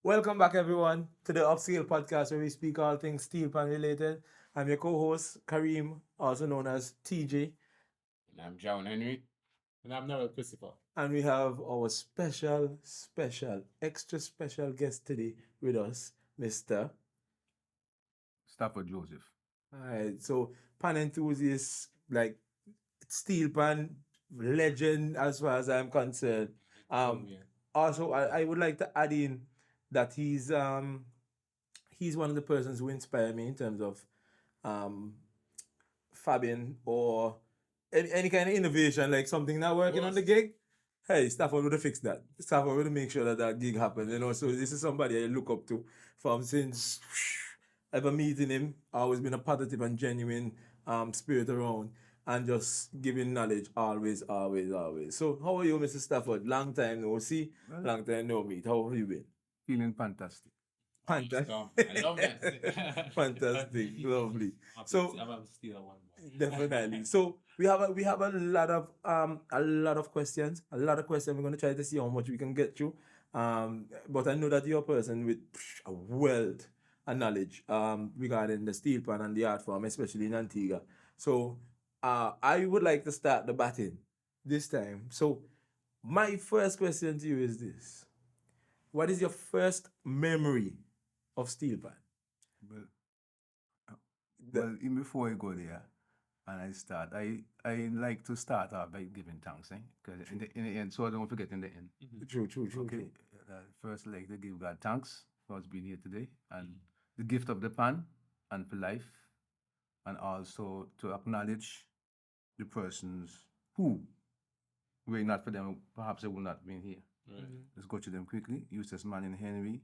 Welcome back, everyone, to the Upscale Podcast, where we speak all things steel pan related. I'm your co-host Kareem, also known as TJ, And I'm John Henry. And I'm Noel Christopher. and we have our extra special guest today with us, Mister. Stafford Joseph. All right, so pan enthusiast, like steel pan legend, as far as I'm concerned. Um, Yeah. Also, I would like to add in that he's one of the persons who inspire me in terms of um fabbing or any kind of innovation, like something not working on the gig. Hey, Stafford would have fixed that. Stafford would have make sure that that gig happened. So this is somebody I look up to from since ever meeting him. Always been a positive and genuine spirit around and just giving knowledge always, always, always. So how are you, Mr. Stafford? Long time no see, Well, long time no meet. How have you been? feeling fantastic. Fantastic. I love that. Fantastic, lovely. I'm So about to steal one more. definitely. So we have a lot of questions. A lot of questions. We're gonna try to see how much we can get through. But I know that you're a person with a wealth of knowledge regarding the steel pan and the art form, especially in Antigua. So I would like to start the batting this time. So my first question to you is this: what is your first memory of steel pan? Well, uh, The- well, even before I go there and I start, I like to start off by giving thanks, because in the end, so I don't forget in the end. True, Okay, true. first, I like to give God thanks for us being here today and the gift of the pan and for life, and also to acknowledge the persons who, were it not for them, perhaps they would not have been here. Right. Let's go to them quickly. Eustace Manning Henry,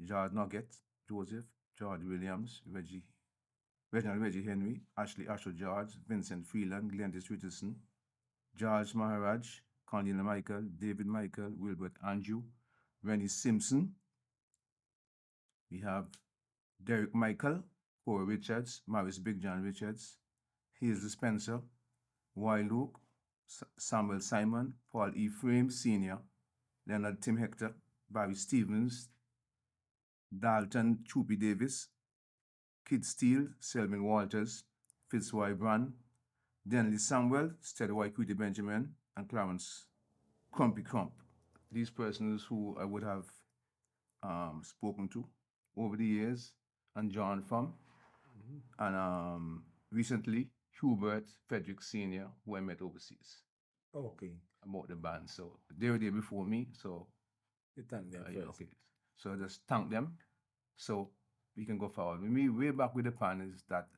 George Nugget, Joseph, George Williams, Reginald Reggie Henry, Ashley Asher George, Vincent Freeland, Glentis Richardson, George Maharaj, Cornelia Michael, David Michael, Wilbert Andrew, Rennie Simpson. We have Derek Michael, Corey Richards, Maurice Big John Richards, Hazel Spencer, Roy Luke, Samuel Simon, Paul E. Frame Sr., Leonard Tim Hector, Barry Stevens, Dalton Choopy Davis, Kid Steele, Selwyn Walters, Fitzroy Brand, Denley Samuel, Steadway Quitty Benjamin, and Clarence Crumpy Crump. These persons who I would have spoken to over the years, and John from, and recently Hubert Frederick Sr., who I met overseas Okay. about the band. So they were there before me, so You thank them yeah, first. okay. So I just thank them. So we can go forward. With me, way back with the pan is that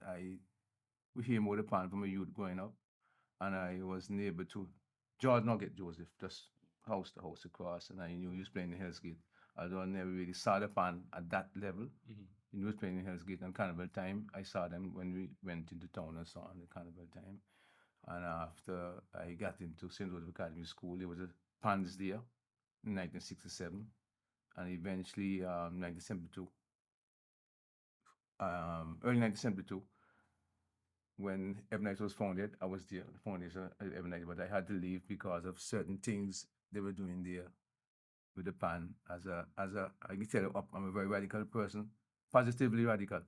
we hear more the pan from a youth growing up, and I was neighbor to George Nugget Joseph, just house to house across, and I knew he was playing in Hell's Gate. Although I never really saw the pan at that level. He was playing in Hell's Gate on Carnival time. I saw them when we went into town and saw on the Carnival time. And after I got into St. Joseph Academy School, there was a pans there in 1967, and eventually 1972, early 1972, when Ebonite was founded, I was there, the foundation of Ebonite, but I had to leave because of certain things they were doing there with the pan. I can tell you, I'm a very radical person, positively radical.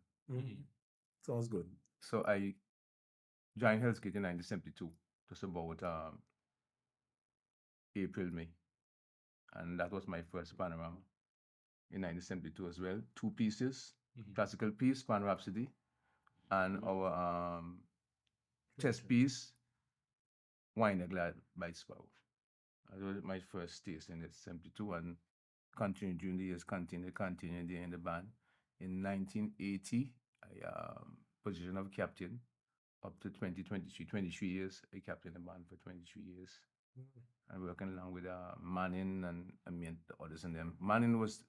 Sounds good. So I joined Hell's Gate in 1972, just about April, May. And that was my first panorama in 1972 as well. Two pieces, classical piece, Pan Rhapsody, and our chess piece, Wine a Glad by Sparrow. That was my first taste in it, 72, and continued during the years, continued there in the band. In 1980, I position of captain up to 2023, 23 years. I captained the band for 23 years. And working along with Manning and I met the others in them. Manning was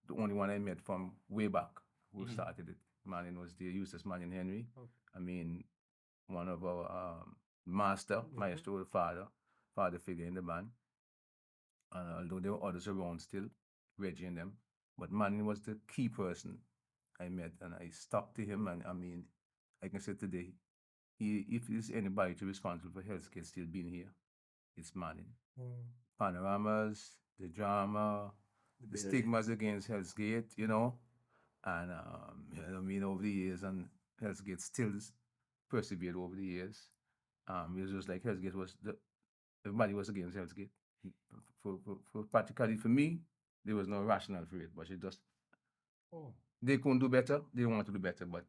the only one I met from way back who started it. Manning was the Eustace Manning Henry. I mean, one of our maestro, father figure in the band. And although there were others around still, Reggie and them, but Manning was the key person I met, and I stuck to him. And I mean, I can say today, if there's anybody to be responsible for healthcare still being here, it's Manning. Panoramas, the drama, the stigmas against Hell's Gate, you know, and I mean over the years, and Hell's Gate still persevered over the years. It was just like Hell's Gate was everybody was against Hell's Gate. For practically for me, there was no rationale for it, but it just they couldn't do better. They wanted to do better, but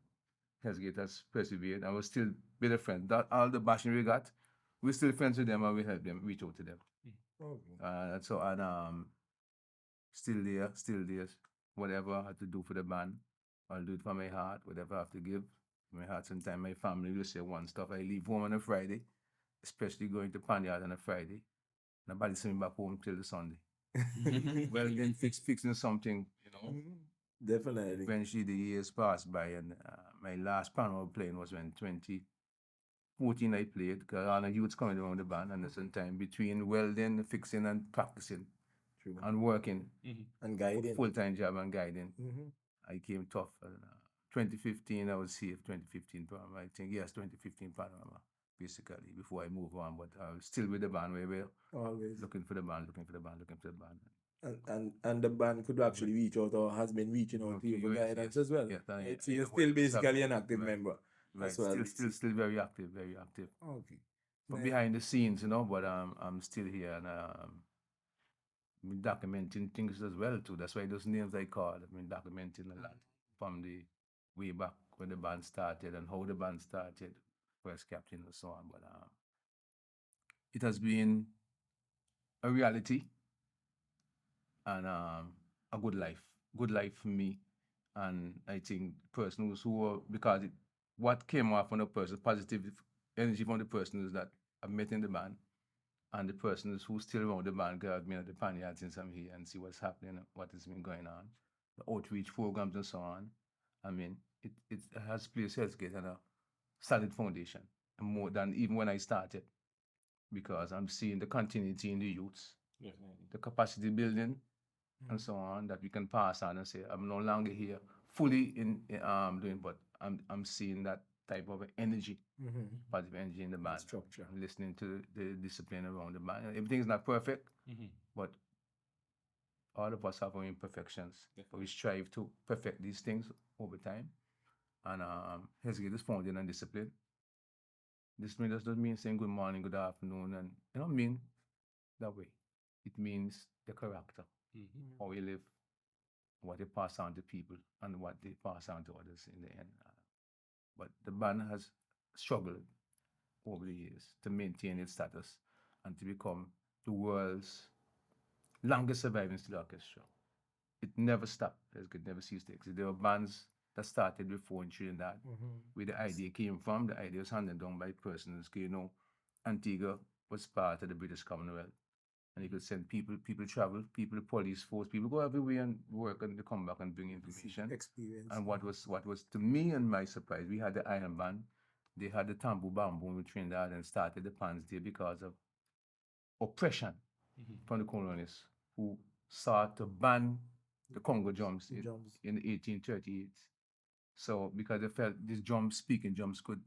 Hell's Gate has persevered. I was still with a friend. That all the bashing we got, we're still friends with them, and we help them reach out to them. So and still there. Whatever I have to do for the band, I'll do it for my heart. Whatever I have to give my heart. Sometimes my family will say one stuff. I leave home on a Friday, especially going to Panyard on a Friday. Nobody send me back home till the Sunday. Well, then fixing something, you know. Definitely. Eventually, the years passed by, and my last panel playing was when 2014 I played, because all the youths coming around the band, and at some time between welding, fixing, and practicing, and working, and guiding, full-time job and guiding. I came tough. 2015, I was safe. 2015 Panorama, I think. Yes, 2015 Panorama, basically, before I move on. But I was still with the band. We were always looking for the band. And the band could actually reach out, or has been reaching out to you for guidance as well. Yes, it's you're still basically an active member. Right, as well. Still very active. Okay. But behind the scenes, you know, but I'm still here, and I'm documenting things as well too. That's why those names I call. I've been documenting a lot from the way back when the band started and how the band started, first captain and so on. But it has been a reality and a good life for me. And I think persons who were, because what came off from the person, positive energy from the person is that I've met in the band, and the persons who still around the band, because I've been at the Panyard since I'm here and see what's happening, what has been going on, the outreach programs and so on. I mean, it has placed Hell's Gate on a solid foundation, and more than even when I started, because I'm seeing the continuity in the youths, the capacity building, and so on, that we can pass on and say, I'm no longer here fully in doing, but I'm seeing that type of energy, positive energy in the band. Structure. I'm listening to the discipline around the band. Everything's not perfect, but all of us have our imperfections. But we strive to perfect these things over time. And Hell's Gate is founded on discipline. Discipline doesn't mean saying good morning, good afternoon, and it don't mean that way. It means the character, how we live, what they pass on to people, and what they pass on to others in the end. But the band has struggled over the years to maintain its status and to become the world's longest surviving steel orchestra. It never stopped. It never ceased to exist. There were bands that started before in Trinidad, where the idea came from. The idea was handed down by persons. You know, Antigua was part of the British Commonwealth, and you could send people travel, people, the police force, people go everywhere and work, and they come back and bring information. Experience. And what was to me and my surprise, we had the Iron Band, they had the Tambu Bamboo in Trinidad, and started the Pans there because of oppression from the colonists who sought to ban the Congo drums in 1838. So because they felt these speaking drums could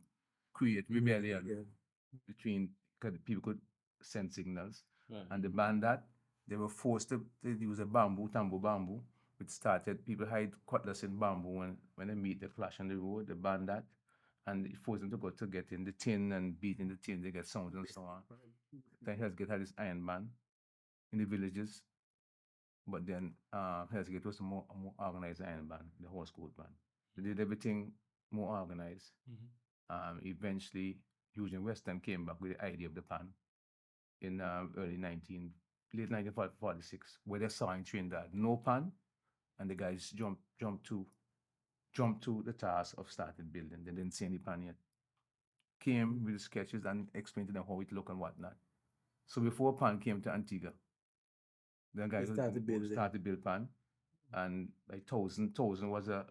create rebellion between, because people could send signals. And they banned that. They were forced to use a tambu bamboo, which started, people hide cutlass in bamboo when they meet, they clash on the road. They banned that. And it forced them to go to get in the tin and beat in the tin, they get sounds and so on. Then Hell's Gate had this iron band in the villages. But then Hell's Gate was a more organized iron band, the horse coat band. They did everything more organized. Eventually, Eugene Weston came back with the idea of the pan in late 1946, where they saw in Trinidad no pan, and the guys jumped to the task of started building. They didn't see any pan yet. Came with the sketches and explained to them how it looked and whatnot. So before pan came to Antigua, the guys started build pan, and like thousand was a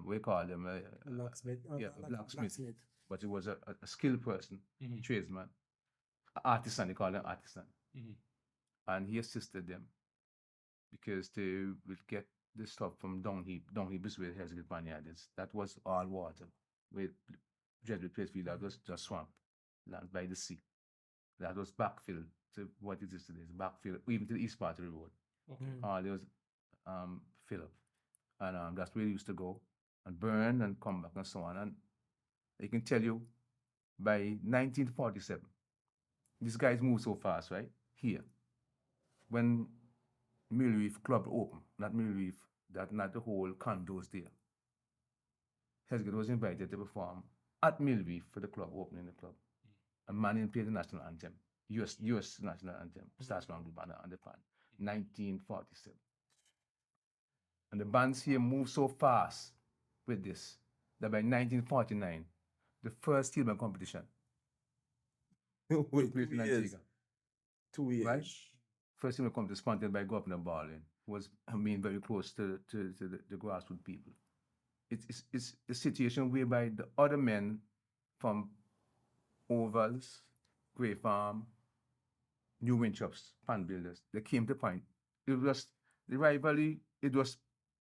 we call them a locksmith. Blacksmith. But it was a skilled person, tradesman, artisan. They call them artisan, and he assisted them because they would get the stuff from Dungheap is where Hell's Gate Panyard is. That was all water. With Jedward Placefield, that was just swamp land by the sea. That was backfill to what it is today. It's backfill even to the east part of the road. There was Philip. And that's where he used to go and burn and come back and so on. And I can tell you, by 1947, these guys moved so fast, right? Here, when Mill Reef Club opened, not Mill Reef, that not the whole condos there. Hesgate was invited to perform at Mill Reef for the club, opening the club. And Manning played the national anthem, US national anthem, Stars Spangled Banner on the pan, 1947. And the bands here moved so fast with this that by 1949, the first steel band competition Wait, took place 2 in years. Antigua. 2 years. Right? First steel band competition sponsored by Governor Barlin was very close to the grassroots people. It's a situation whereby the other men from Ovals, Grey Farm, New Winchops, pan builders, they came to point. It was the rivalry, it was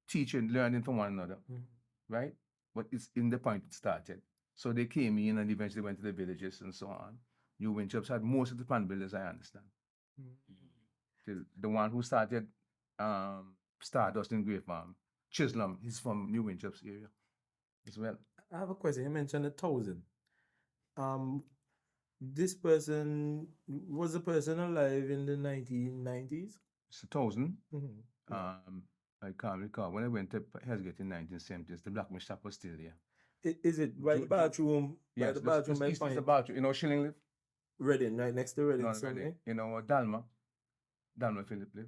teaching, learning from one another, right? But it's in the point it started. So they came in and eventually went to the villages and so on. New Winchops had most of the pan builders, I understand. The one who started Stardust in Grey Farm, Chisholm, he's from New Winchops area as well. I have a question. You mentioned 1,000. This person was a person alive in the 1990s. It's 1,000. Mm-hmm. I can't recall. When I went to Hesgate in 1970s, the Black Shop was still there. Is it by the bathroom? Yes, by the bathroom, it's the bathroom. You know Shilling live? Reading, right next to Reading. Not Reading. You know Dalma Philip live.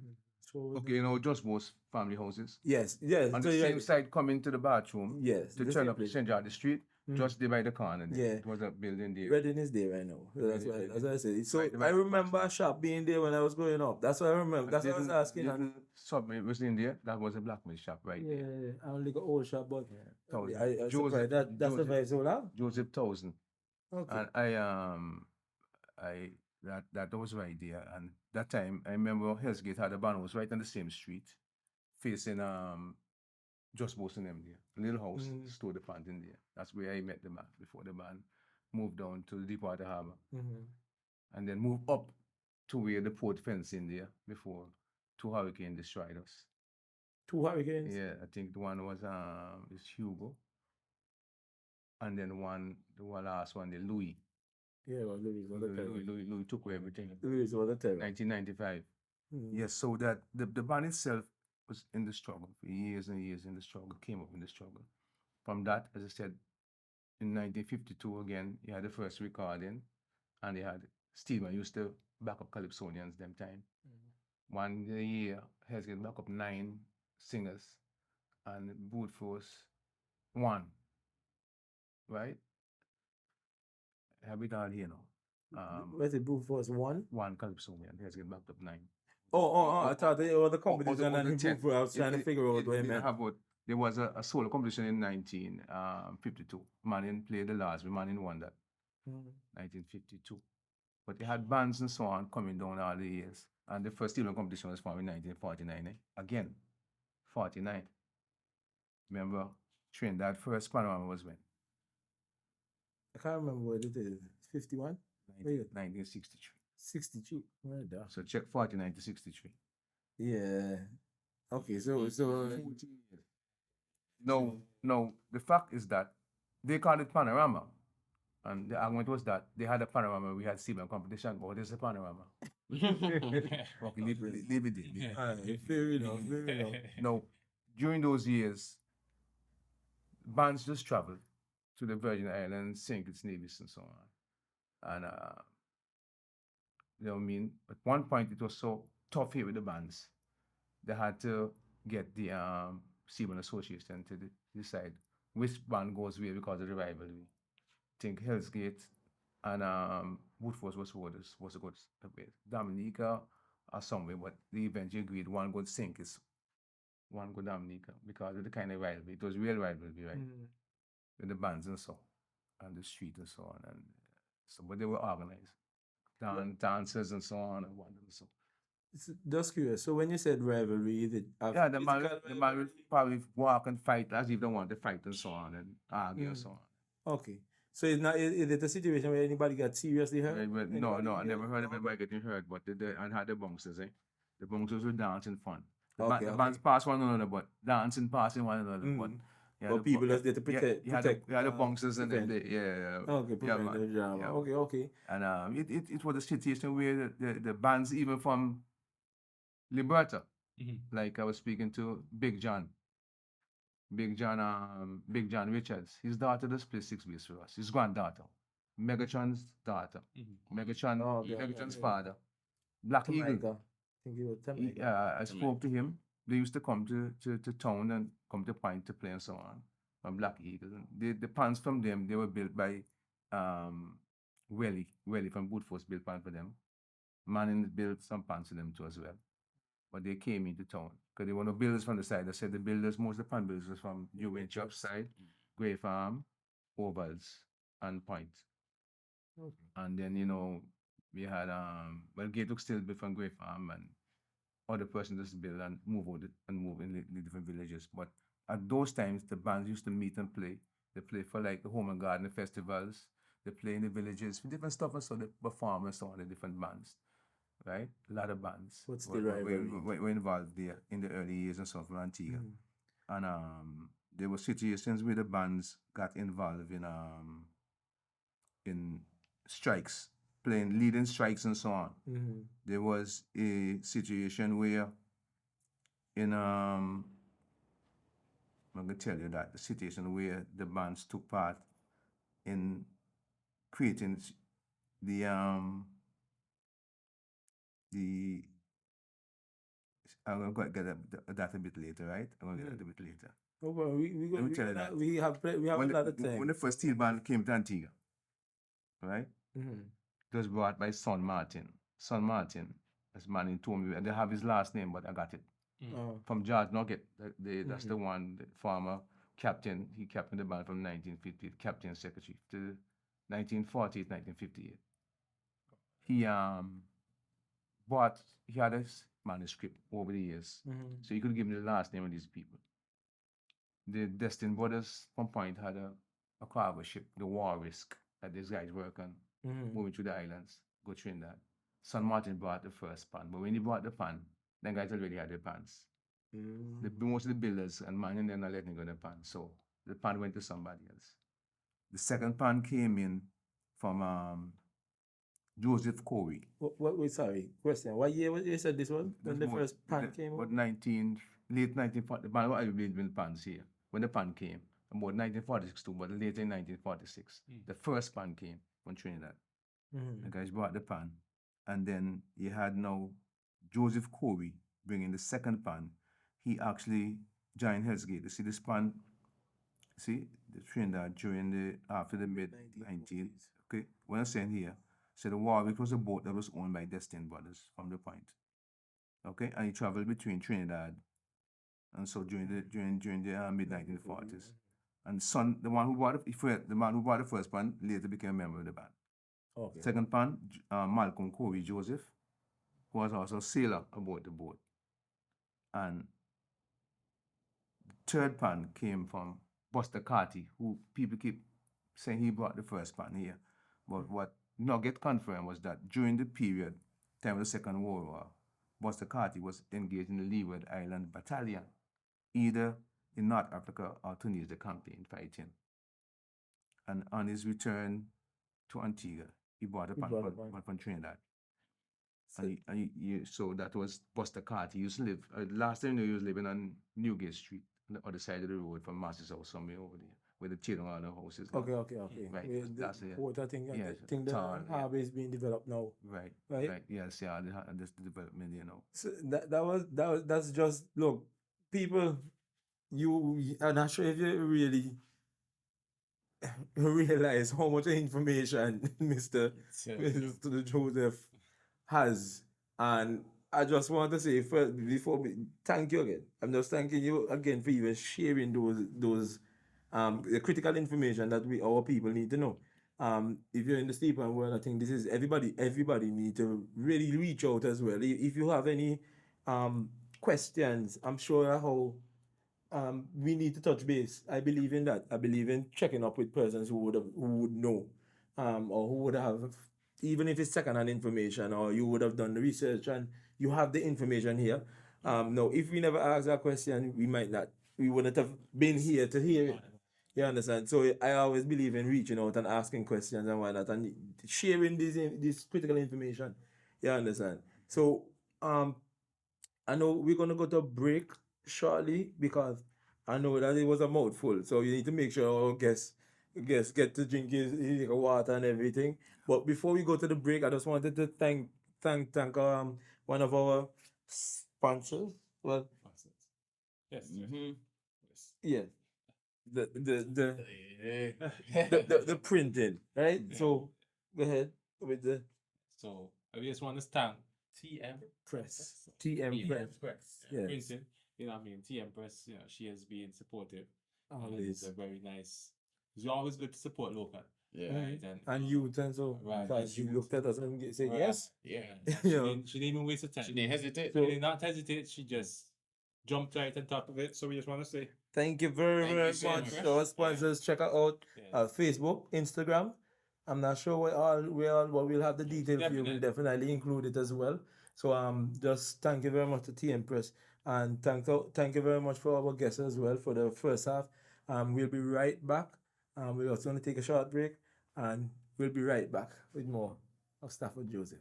So Okay, you know just both family houses. yes. On the same side, coming to the bathroom. Yes. To turn up to St. George Street, just there by the corner. There. Yeah. It was a building there. Reading is there right now. That's why I said. So Right, I remember a shop being there when I was growing up. That's what I remember. That's what I was asking. Subway was in there. That was a blackmail shop right there. Yeah, I only got old shop, but I Joseph, that's the vibe so loud. Joseph 1,000. Okay. And that was right there. And that time I remember Hellsgate had a band was right on the same street, facing just boasting them there. Little house, store the pant in there. That's where I met the man before the band moved down to the Deepwater Harbor. And then moved up to where the port fence in there before 2 hurricanes destroyed us. 2 hurricanes? Yeah, I think the one was is Hugo. And then the last one, the Louis. Yeah, well, Louis took away everything. Louis was a terror. 1995. Yes, so that the band itself was in the struggle for years and years in the struggle, came up in the struggle. From that, as I said, in 1952 again, you had the first recording, and they had Steven used to back up Calypsonians them time. 1 year, has get back up 9 singers, and Boot Force 1. Right? Have it all here now. Where's it? Boot Force 1? 1 Calypsonian, has get backed up 9. I thought they were the competition and he moved. I was trying to figure out what he meant. There was a solo competition in 1952. Manning played the last, Manning won that. 1952. But they had bands and so on coming down all the years. And the first steel competition was formed in 1949. Again, 49. Remember, Trinidad first panorama was when? I can't remember what it is. 51? 1963. 63. Right there. So check 49 to 63. Yeah. Okay, so no, the fact is that they called it panorama. And the argument was that they had a panorama, we had Seaman competition, but there's a panorama. Okay, leave it there. Fair enough. No, during those years, bands just traveled to the Virgin Islands, St. Kitts, Nevis, and so on. And you know what I mean? At one point, it was so tough here with the bands. They had to get the Seaman Association to decide which band goes where because of the rivalry. I think Hellsgate and Woodforce was a good way. Dominica or somewhere, but they eventually agreed one good Sink is one good Dominica because of the kind of rivalry. It was real rivalry, right? With the bands and so, and the street and so on. And so, but they were organized. Dancers and so on and whatnot. So. Just curious. So when you said rivalry, the man will probably walk and fight as if they want to fight and so on and argue and so on. Okay. So is it a situation where anybody got seriously hurt? No, I never heard of anybody getting hurt, but and had the bouncers, The bouncers were dancing fun. Okay, The okay. bands pass one another, but dancing passing one another. But But people just there to protect, you had the bouncers and then prevent. Okay, yeah, prevent man. the drama. Yeah. Okay, okay. And it was a situation where the bands, even from Liberta, like I was speaking to Big John Richards. His daughter does play six bass for us. His granddaughter, Megatron's daughter, Megatron's father, Black Eagle. Jamaica. I think it was Jamaica. I spoke to him. They used to come to town and come to Pine to play and so on. From Black Eagle. The pans from them, they were built by Welly from Woodforce built pan for them. Manning built some pans for them too as well. But they came into town because they were no builders from the side. I said the builders, most of the pan builders was from New Winchop side, Grey Farm, Ovals, and Point. Okay. And then, we had Gatehook still built from Grey Farm and other person just build and move out and move in the different villages. But at those times the bands used to meet and play. They play for like the home and garden festivals. They play in the villages for different stuff and so they perform and so on the different bands. Right? A lot of bands What's the rivalry? were involved there in the early years and so from Antigua. And there were situations where the bands got involved in strikes, leading strikes and so on. There was a situation where I'm gonna tell you that the situation where the bands took part in creating the I'm gonna get that a bit later, right? I'm gonna get that a bit later. Oh, well, Let me tell you that. we have a lot of time. When the first steel band came to Antigua, right? It was brought by Son Martin. Son Martin, as man told me, I didn't have his last name, but I got it. From George Nugget. That's the one, the former captain. He captained the band from 1950, captain secretary to 1948, 1958. He he had a manuscript over the years, so you could give me the last name of these people. The Destin Brothers from Point had a cargo ship, the War Risk, that these guys work on, moving through the islands, go Trinidad. San Martin brought the first pan, but when he brought the pan, then guys already had the pans. Most of the builders and man, and they're not letting go the pan, so the pan went to somebody else. The second pan came in from Joseph Corey. Wait, sorry. Question. What year you said this was? When the first pan came About out? late 1940. The pan was built pans here. When the pan came, about 1946 too, but later in 1946, the first pan came from Trinidad. The guys brought the pan, and then you had now Joseph Corey bringing the second pan. He actually joined Hell's Gate. You see this pan? See the Trinidad during after the mid 19th. Okay, what I'm saying here. So the Warwick was a boat that was owned by Destin Brothers from the Point. Okay, and he traveled between Trinidad, and so during the mid 1940s, and Son, the man who bought the first pan, later became a member of the band. Okay. Second pan, Malcolm Corey Joseph, who was also a sailor aboard the boat, and the third pan came from Buster Carty, who people keep saying he brought the first pan here, but what Nugget confirmed was that during the period, time of the Second World War, Buster Carty was engaged in the Leeward Island Battalion, either in North Africa or Tunisia campaign fighting. And on his return to Antigua, he bought a pan from Trinidad. So that was Buster Carty. He used to live, last time he was living on Newgate Street, on the other side of the road from Master's house, somewhere over there, where the children are the houses. Okay. Right. That's it. What I think, yes, I think the harbour is being developed now. Right. Yes, yeah, this development, So that's just, look, people, I'm not sure if you really realize how much information Mr. Joseph has. And I just want to say first, thank you again. I'm just thanking you again for even sharing those the critical information that our people need to know. If you're in the steepman world, I think this is everybody need to really reach out as well. If you have any questions, I'm sure how we need to touch base. I believe in that. I believe in checking up with persons who would know, or who would have, even if it's secondhand information, or you would have done the research and you have the information here. No, if we never asked that question, we wouldn't have been here to hear it. You understand? So I always believe in reaching out and asking questions and whatnot and sharing this critical information. You understand? So I know we're gonna go to a break shortly because I know that it was a mouthful. So you need to make sure our guests get to drink his water and everything. But before we go to the break, I just wanted to thank one of our sponsors. Well, Yes. Yes. yeah, the printing, right? Yeah. So go ahead with the So I just want to thank TM press. TM press. Yes. Printing. You know what I mean? TM Press, you know, she has been supportive. And Always. it's a very nice. It's always good to support local. Yeah. Right. And youth and so. Right, Because and you youth. looked at us and said Right. yes. Yeah. She, You know. didn't, she didn't even waste her time. She didn't hesitate. She did not hesitate. She just jumped right on top of it. So we just want to say Thank you very, Thank very you so much. much. Our sponsors, check her out yeah. Facebook, Instagram. I'm not sure but we'll have the details for you. We'll definitely include it as well. So just thank you very much to TM Press and thank you very much for our guests as well for the first half. We'll be right back. We're also going to take a short break and we'll be right back with more of Stafford Joseph.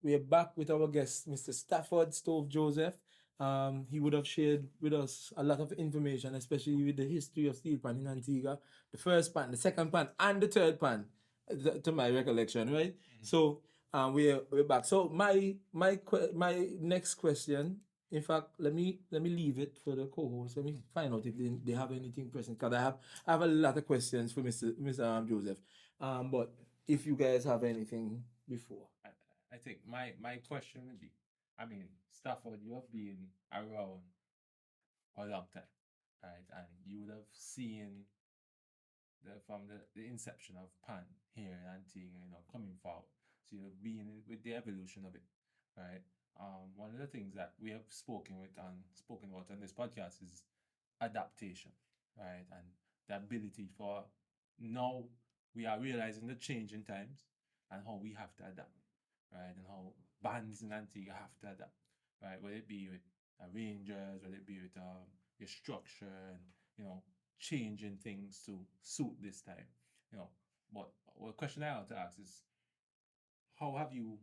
We are back with our guest, Mr. Stafford Joseph. He would have shared with us a lot of information, especially with the history of steel pan in Antigua, the first pan, the second pan, and the third pan, to my recollection, right? So we're back. So my next question, in fact, let me leave it for the co-host. Let me find out if they have anything present, because I have a lot of questions for Mr. Joseph. But if you guys have anything before. I think my question would be, I mean, Stafford, you have been around a long time, right? And you would have seen from the inception of pan here in Antigua, you know, coming forward. So you've been with the evolution of it, right? One of the things that we have spoken about on this podcast is adaptation, right? And the ability for now we are realizing the change in times and how we have to adapt, right? And how bands in Antigua have to adapt, right? Whether it be with arrangers, whether it be with your structure and, you know, changing things to suit this time, you know. But the question I want to ask is, how have you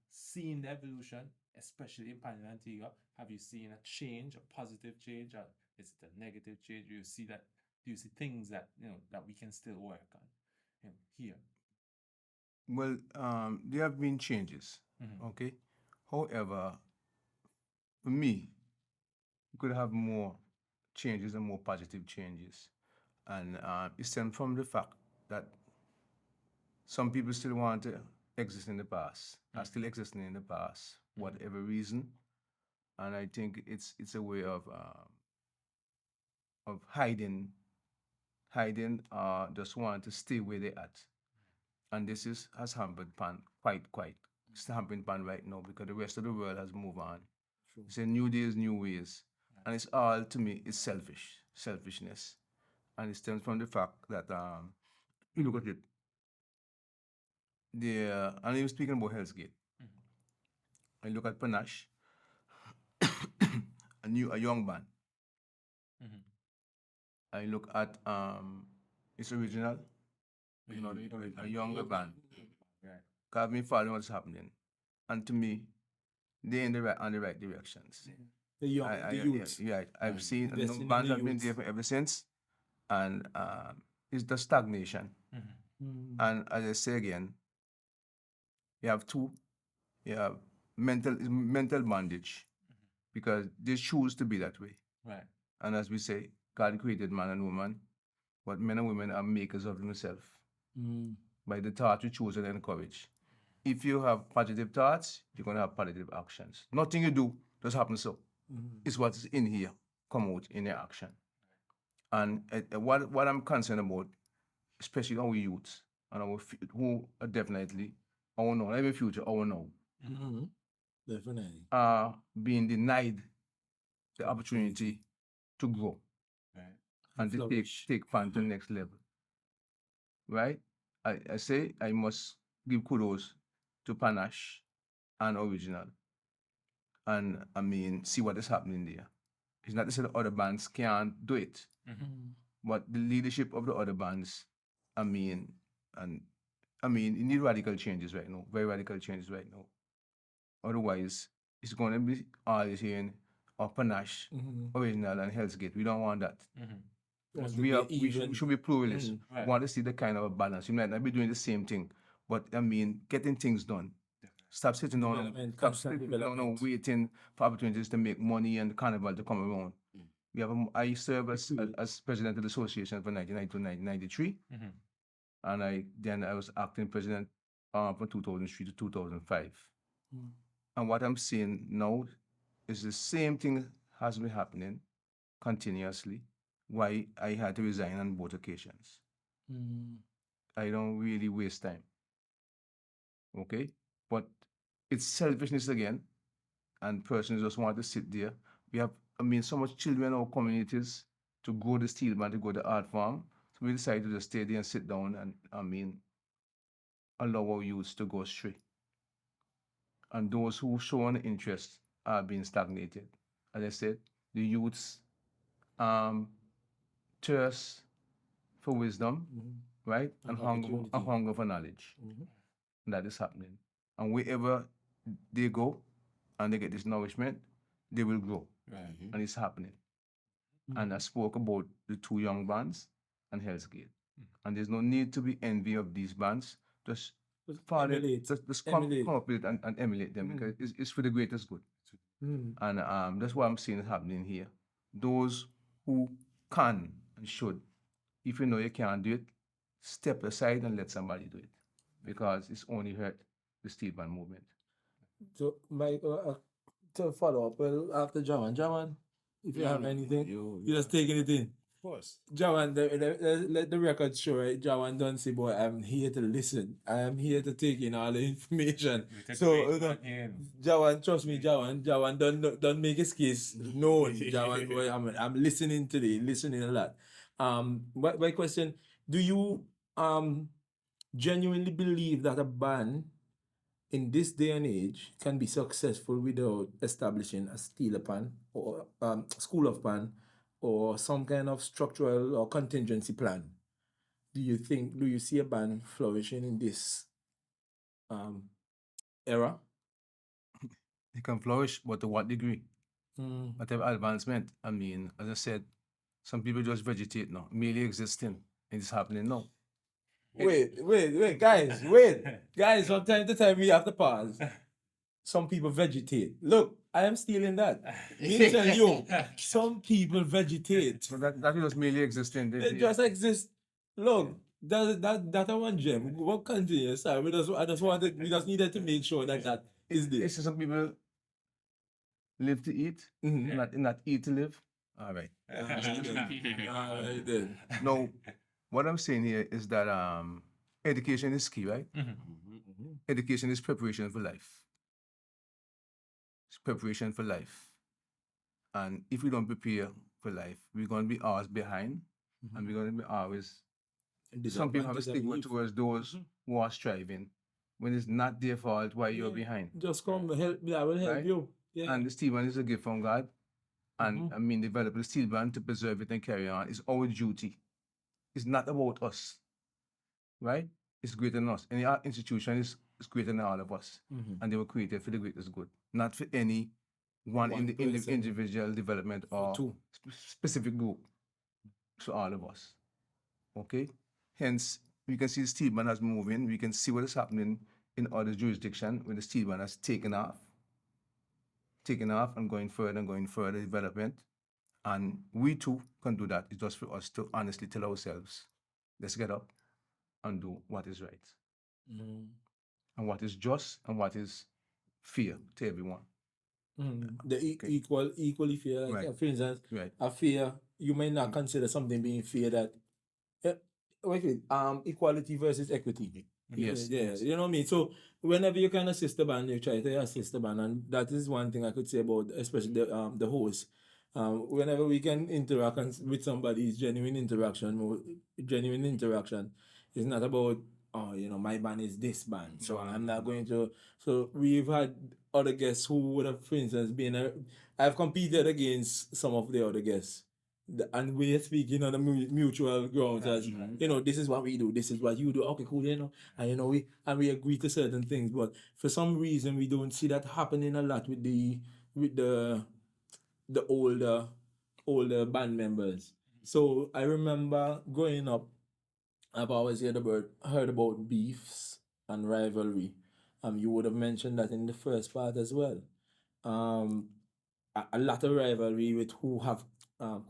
seen the evolution, especially in Pan Antigua? Have you seen a change, a positive change, or is it a negative change? Do you see things that, you know, that we can still work on, you know, here? Well, there have been changes, Mhm. okay? However, for me, we could have more changes and more positive changes. And it stems from the fact that some people still want to exist in the past, are still existing in the past, whatever reason. And I think it's a way of hiding, just want to stay where they at. And this has hampered pan quite. It's hampering pan right now because the rest of the world has moved on. It's a new days, new ways. And it's all, to me, it's selfishness. And it stems from the fact that you look at it, and even speaking about Hell's Gate, I look at Panache, a young band. Mhm. I look at its original, you know, a younger band. Right. Cause I've been following what's happening, and to me, they're on the right directions. The youth. Yeah, I've seen Investing in bands the have been youth. there ever since, and it's the stagnation. Mhm. And as I say again, you have two. You have mental bondage because they choose to be that way. Right. And as we say, God created man and woman, but men and women are makers of themselves by the thoughts we choose and encourage. If you have positive thoughts, you're going to have positive actions. Nothing you do just happens so. It's what is in here, come out in your action. And what I'm concerned about, especially our youths and who are definitely our now, not even future, our now, Definitely. are being denied the opportunity to grow Right. and to flourish. take fun to the next level. Right? I say I must give kudos to Panache and Original. And I mean, see what is happening there. It's not to say the other bands can't do it, but the leadership of the other bands, I mean, you need radical changes right now, very radical changes right now. Otherwise, it's going to be always hearing of Panache, Original, and Hell's Gate. We don't want that. Want to We be should be pluralist. Right. We want to see the kind of a balance. You might not be doing the same thing, but I mean, getting things done. Stop sitting down, Development, stop constant sitting down, development. waiting for opportunities to make money and the carnival to come around. We have I served as president of the association from 1992 to 1993, and I was acting president from 2003 to 2005. And what I'm seeing now is the same thing has been happening continuously. Why I had to resign on both occasions. I don't really waste time. Okay? But it's selfishness again, and persons just want to sit there. We have, so much children in our communities to go to steel band, to go to art farm. So we decided to just stay there and sit down and, allow our youths to go astray. And those who show an interest are being stagnated. As I said, the youths thirst for wisdom, right? And hunger for knowledge. And that is happening. And wherever they go and they get this nourishment, they will grow. Right. And it's happening. And I spoke about the two young bands and Hell's Gate. And there's no need to be envy of these bands. Just follow it, just come up with it and emulate them because it's for the greatest good. And that's what I'm seeing happening here. Those who can and should, if you know you can't do it, step aside and let somebody do it because it's only hurt the steel band movement. So, Mike, to follow up, well, after Jawan, if you have anything, you just taking it in. Of course. Jawan, let the record show, right? Jawan don't say, boy, I'm here to listen. I am here to take in all the information. So, Jawan, trust me, Jawan, don't make his case known. Jawan, boy, I'm listening today, listening a lot. My question, do you genuinely believe that a band in this day and age can be successful without establishing a steel pan or school of pan or some kind of structural or contingency plan? Do you see a band flourishing in this era? It can flourish, but to what degree? Whatever advancement. As I said, some people just vegetate now, merely existing, and it's happening now. Wait, guys, wait. Guys, from time to time we have to pause. Some people vegetate. Look, I am stealing that. Me tell you, some people vegetate. So that is just merely existing. They just exist. Look, that one gem. What continue? Sorry, we just needed to make sure that is this. It's some people live to eat, not eat to live. All right. All right then. Now, what I'm saying here is that education is key, right? Education is preparation for life. It's preparation for life. And if we don't prepare for life, we're going to be hours behind, and we're going to be always. Some people have a stigma towards those who are striving when it's not their fault why you're behind. Just come help me, I will help Right? you. Yeah. And the steel band is a gift from God. And develop the steel band to preserve it and carry on. It's our duty. It's not about us. Right? It's greater than us. Any art institution is greater than all of us. And they were created for the greatest good. Not for any one individual development or specific group. So all of us. Okay? Hence, we can see the steel band has moving. We can see what is happening in other jurisdictions when the steel band has taken off. taking off and going further development. And we too can do that. It's just for us to honestly tell ourselves, let's get up and do what is right and what is just and what is fair to everyone. The Okay. equally fair. Like, Right. for instance, Right. a fair, you may not consider something being fair that wait, equality versus equity. Yes, Yeah, yes. you know what I mean. So whenever you can assist the band, you try to assist the band, and that is one thing I could say about especially the host. Whenever we can interact with somebody, it's genuine interaction. Genuine interaction. It's not about my band is this band, so I'm not going to. So we've had other guests who would have, for instance, I've competed against some of the other guests and we're speaking on a mutual grounds as this is what we do, this is what you do. Okay, cool, and we agree to certain things, but for some reason we don't see that happening a lot with the older band members. So I remember growing up, I've always heard about beefs and rivalry. You would have mentioned that in the first part as well. Um, a lot of rivalry with who have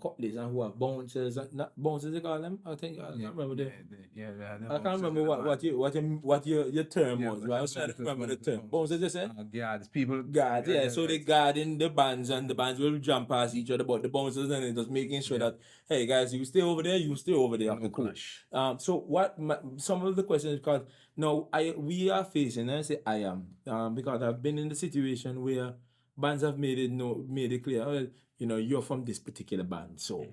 cutlass and who have bouncers. Not bouncers they call them. I think I can't remember I can't remember what your term was. But I was trying to remember the term. Bouncers they said. Guards, people. Guard, yeah. So they guarding the bands and the bands will jump past each other, but the bouncers and then just making sure that hey guys, you stay over there, you stay over there. Okay, cool. So some of the questions because now we are facing, and I say I am because I've been in the situation where bands have made it clear. Well, you're from this particular band, so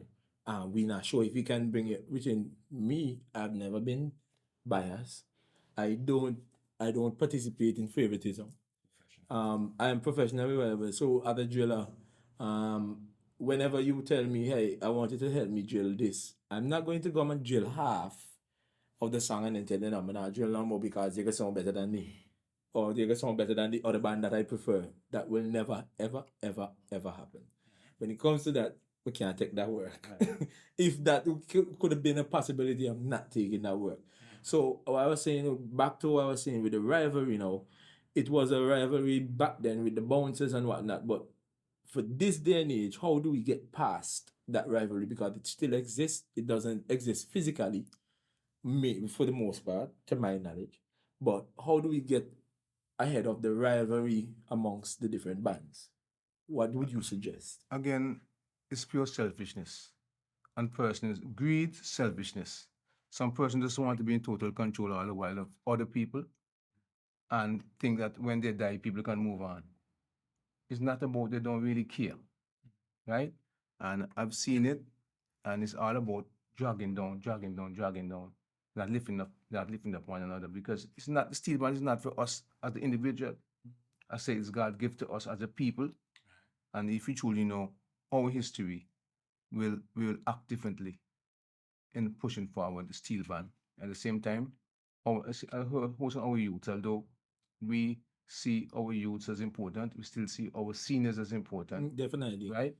we're not sure if we can bring it. Which in me, I've never been biased. I don't participate in favoritism. I am professional, whatever. So as a driller, whenever you tell me, hey, I want you to help me drill this, I'm not going to come and drill half of the song and then tell them I'm not drill no more because they can sound better than me. Or they can sound better than the other band that I prefer. That will never, ever, ever, ever happen. When it comes to that, we can't take that work. If that could have been a possibility, I'm not taking that work. So what I was saying, back to what I was saying with the rivalry, it was a rivalry back then with the bouncers and whatnot. But for this day and age, how do we get past that rivalry? Because it still exists. It doesn't exist physically, for the most part, to my knowledge. But how do we get ahead of the rivalry amongst the different bands? What would you suggest? Again, it's pure selfishness and personal greed, selfishness. Some person just want to be in total control all the while of other people and think that when they die, people can move on. It's not about they don't really care, right? And I've seen it, and it's all about dragging down, not lifting up one another because it's not the steel band is not for us as the individual. I say it's God gift to us as a people, and if we truly know our history, we will act differently in pushing forward the steel band. At the same time, our youth, although we see our youths as important, we still see our seniors as important. Definitely. Right?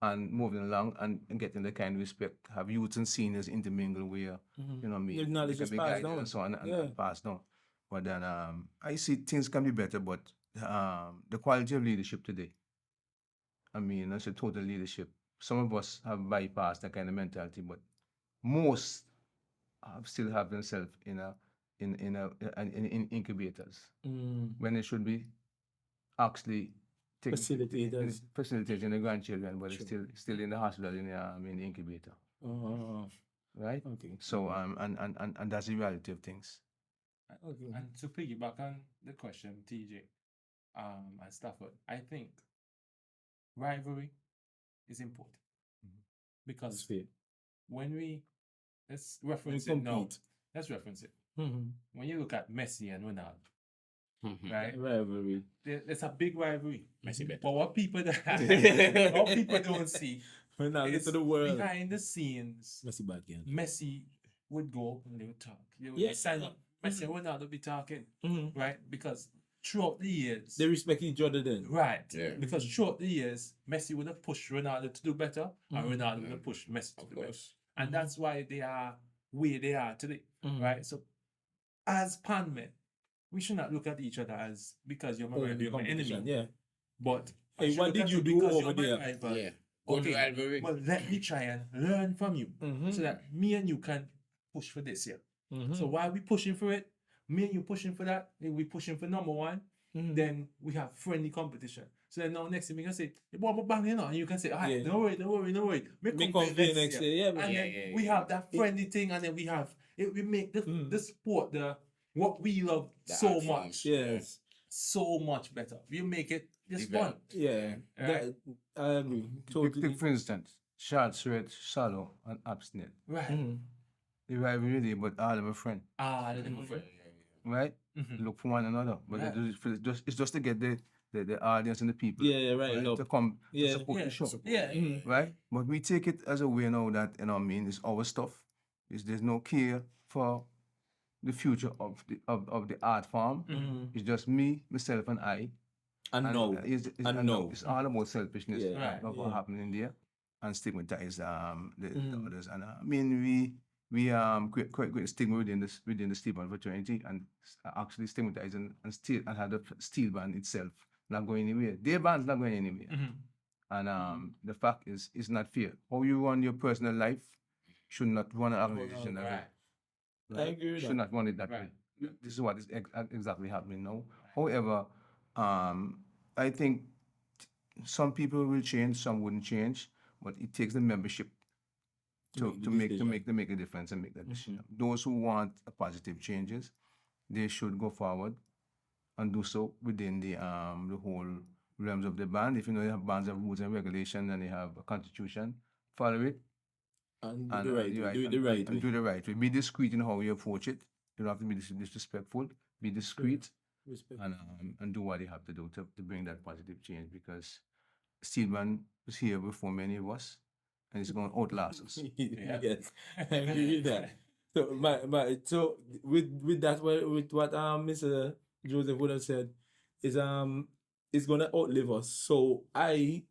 And moving along and getting the kind of respect, have youths and seniors intermingle where, The knowledge is passed down. And so on and passed down. But then I see things can be better, but the quality of leadership today, I mean, that's a total leadership. Some of us have bypassed that kind of mentality, but most still have themselves in incubators when they should be actually facilitating the grandchildren, but it's still in the hospital in the incubator. Right? Okay. So and that's the reality of things. Okay. And to piggyback on the question, TJ, and Stafford, I think rivalry is important because when let's reference it now. Let's reference it. When you look at Messi and Ronaldo, right? Rivalry. There's a big rivalry. Messi better. But what people don't see is to the world. behind the scenes, Messi back again. Messi would go and they would talk. They would Yes. sign up. Messi and Ronaldo be talking, right? Because throughout the years, they respect each other then. right? Yeah. Because throughout the years, Messi would have pushed Ronaldo to do better, and Ronaldo would have pushed Messi to do better. And that's why they are where they are today, right? So, as pan men, we should not look at each other as because you're my enemy. Yeah. But Hey, should what look did at you you do because over you're my there? rival. Yeah. Good Okay, rivalry. well, let me try and learn from you Mhm. so that me and you can push for this here. Mhm. So while we pushing for it, me and you pushing for that, and we pushing for number one, Mhm. then we have friendly competition. So then now next thing we can say, boy, I'm bang, and you can say, all right, Yeah. don't worry, don't worry, don't worry. Me come for you next year. Yeah, And man. then Yeah, we yeah. have that friendly thing, and then we have it. We make the sport, the what we love The so art form. much, Yes. so much better. You make it just fun. Develop. Yeah. Right. I agree. Take, Totally. for instance, Shard Sweat, Shallow, and Abstinent. Right. Mhm. The rivalry there, but all of a friend, Ah, that's my friend. right? Mhm. Look for one another, but Right. it's just to get the audience and the people, Yeah, right. to come Yeah. to support Yeah. the show, Yeah. Mhm. right? But we take it as a way now that, you know what I mean, it's our stuff. There's no care for the future of the art form. Mhm. It's just me, myself, and I. And no. And no. It's all about selfishness Yeah. Right. of what Yeah. happening there, and stigmatize the Mhm. others. And I mean, we quite stigma within the steel band fraternity, and actually stigmatizing and have the steel band itself not going anywhere. Their band's not going anywhere. Mhm. And the fact is, it's not fair. How you run your personal life should not run an organization that way. Right. I agree with Should that. not run it that way. Right. This is what is exactly happening now. However, I think some people will change, some wouldn't change, but it takes the membership to make a difference and make that decision. Those who want a positive changes, they should go forward and do so within the whole realms of the band. If you know you have bands of rules and regulation and they have a constitution, follow it. And do And the right way. Do it the right way. do the right way. Be discreet in how you approach it. You don't have to be disrespectful. Be discreet Respect. and do what you have to do to bring that positive change, because Steelman was here before many of us, and he's going to outlast us. Yes, I agree with that. So with that, with what Mr. Joseph would have said, is it's gonna outlive us. So I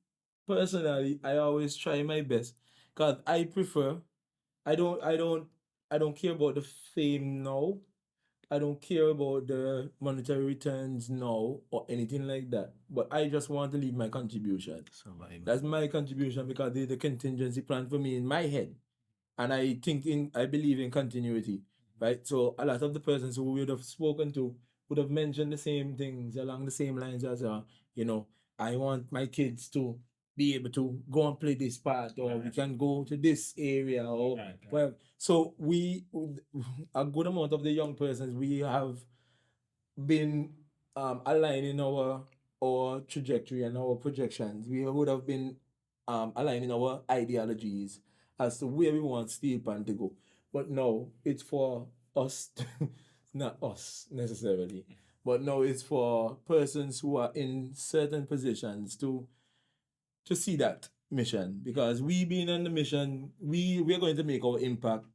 personally, I always try my best, cause I prefer. I don't care about the fame now. I don't care about the monetary returns now or anything like that. But I just want to leave my contribution. That's my contribution, because there's a contingency plan for me in my head. And I believe in continuity. Right? So a lot of the persons who we would have spoken to would have mentioned the same things along the same lines as I want my kids to be able to go and play this part, or we can go to this area, or well. So a good amount of the young persons, we have been aligning our trajectory and our projections. We would have been aligning our ideologies as to where we want Steel Pan to go. But no, it's for us, not us necessarily, but no, it's for persons who are in certain positions to see that mission, because we being on the mission, we're going to make our impact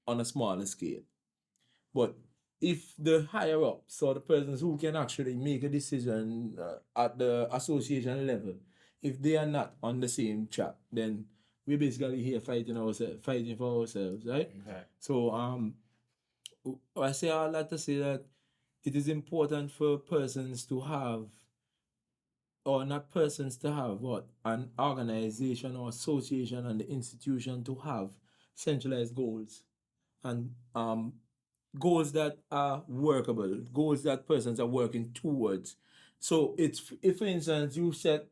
on a smaller scale. But if the higher ups, or the persons who can actually make a decision at the association level, if they are not on the same track, then we're basically here fighting for ourselves, right? Okay. So I say all that to say that it is important for persons to have, or not persons to have, what, an organization or association and the institution to have centralized goals, and goals that are workable, goals that persons are working towards. So it's, if for instance you set,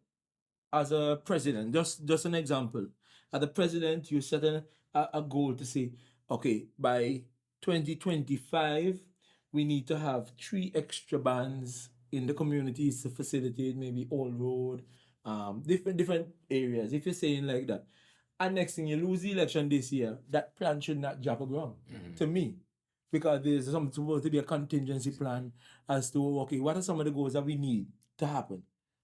as a president, just an example, as a president you set a goal to say, okay, by 2025 we need to have 3 extra bands in the communities to facilitate maybe Old Road, different areas. If you're saying like that, and next thing you lose the election this year, that plan should not drop a ground to me, because there's supposed to be a contingency plan as to, okay, what are some of the goals that we need to happen?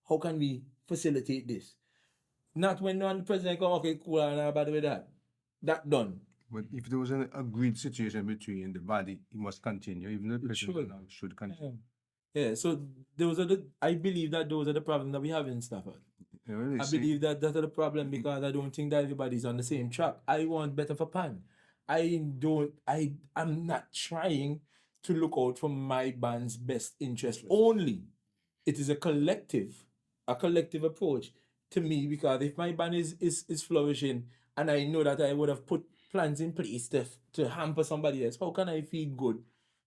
How can we facilitate this? Not when the president go, okay, cool, and by the way that done. But if there was an agreed situation between the body, it must continue. Even the president should continue. Yeah, so I believe that those are the problems that we have in Stafford. You know, I believe that that's the problem, because I don't think that everybody's on the same track. I want better for Pan. I'm not trying to look out for my band's best interest only. It is a collective a collective approach to me, because if my band is flourishing and I know that I would have put plans in place to hamper somebody else, how can I feel good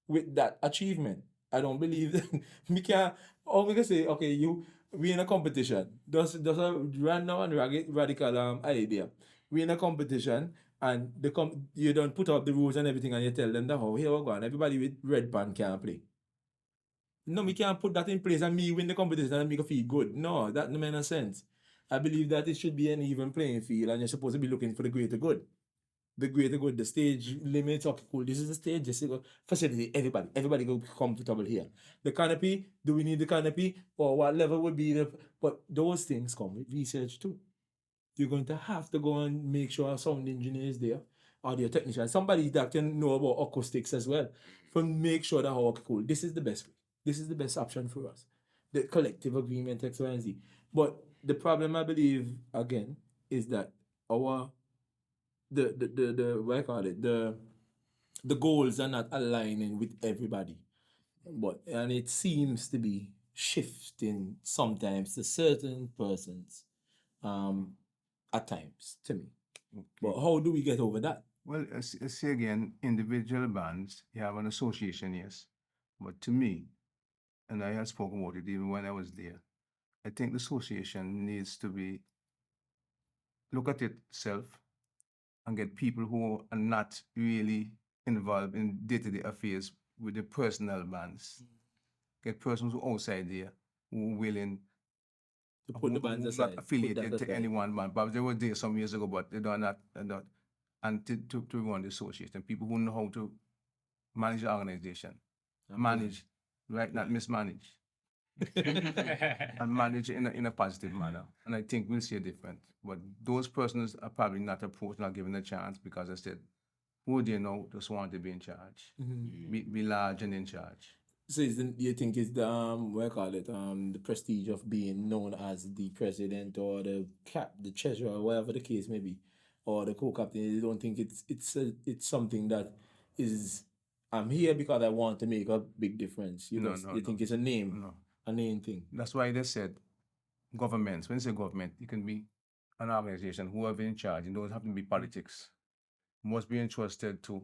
with that achievement? I don't believe that we can. Or we can say, okay, we in a competition. That's a random and radical idea. We in a competition, and you don't put up the rules and everything, and you tell them that, oh, here we go, and everybody with red band can't play. No, we can't put that in place and me win the competition and make you feel good. No, that no makes sense. I believe that it should be an even playing field, and you're supposed to be looking for the greater good. The greater good, the stage limits. Okay, cool. This is the stage. This is the facility. Everybody go be comfortable here. The canopy. Do we need the canopy, or what level would be the? But those things come with research too. You're going to have to go and make sure a sound engineer is there, audio technician, somebody that can know about acoustics as well, for make sure that, oh, okay, cool, this is the best way. This is the best option for us. The collective agreement, X, Y, and Z. But the problem, I believe, again, is that our what I call it, the goals are not aligning with everybody. And it seems to be shifting sometimes to certain persons, at times, to me. But how do we get over that? Well, say again, individual bands, you have an association, yes. But to me, and I had spoken about it even when I was there, I think the association needs to look at itself and get people who are not really involved in day-to-day affairs with the personal bands. Get persons who outside there who are willing To put the bands aside. not affiliated to any one band. But they were there some years ago, but they are not. And to run the association, people who know how to manage the organization, manage, right, not mismanage, and manage in a positive manner. And I think we'll see a difference. But those persons are probably not approached, not given a chance, because I said, who do you know just want to be in charge, be large and in charge. So you think it's the what I call it, the prestige of being known as the president or the treasurer, or whatever the case may be, or the co-captain? You don't think it's something that is, I'm here because I want to make a big difference. You think it's a name, a name thing. That's why they said governments. When you say government, it can be an organization, whoever in charge. It doesn't have to be politics. Must be entrusted to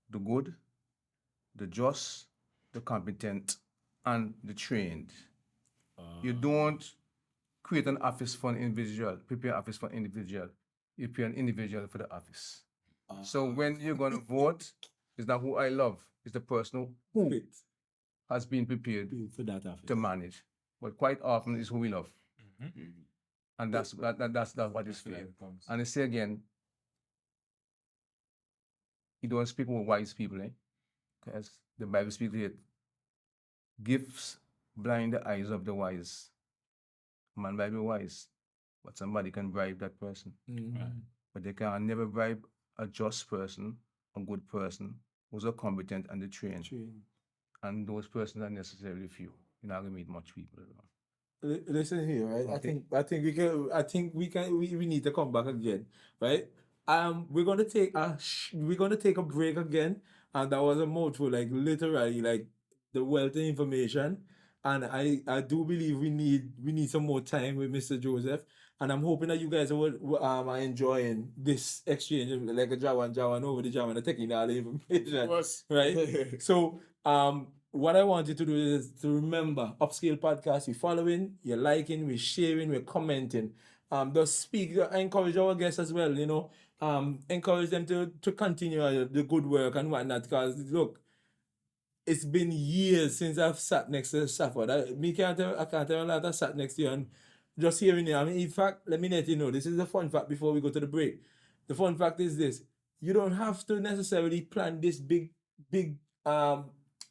the good, the just, the competent, and the trained. You don't create an office for an individual, prepare an office for an individual. You prepare an individual for the office. So when you're going to vote, it's not who I love, it's the person who has been prepared for that office to manage. But quite often it's who we love. And that's what is fair. And I say again, you don't speak with wise people, because the Bible speaks it. Gifts blind the eyes of the wise. Man might be wise, but somebody can bribe that person. But they can never bribe a just person, a good person, who's a competent and trained. And those persons are necessarily few. You're not gonna meet much people around. Listen here, right? Okay. I think we need to come back again, right? We're gonna take a break again, and that was a mouthful, like literally, like the wealth of information. And I do believe we need some more time with Mr. Joseph, and I'm hoping that you guys are enjoying this exchange, like a Jawan over the Jawan, taking all the information, right? So what I want you to do is to remember Upscale Podcast. You're following, you're liking, we're sharing, we're commenting. Just speak, encourage our guests as well. Encourage them to continue the good work and whatnot. Because look, it's been years since I've sat next to Stafford. I can't tell a lot. I sat next to you and just hearing it. I mean, in fact, let me let you know, this is the fun fact before we go to the break. The fun fact is this: you don't have to necessarily plan this big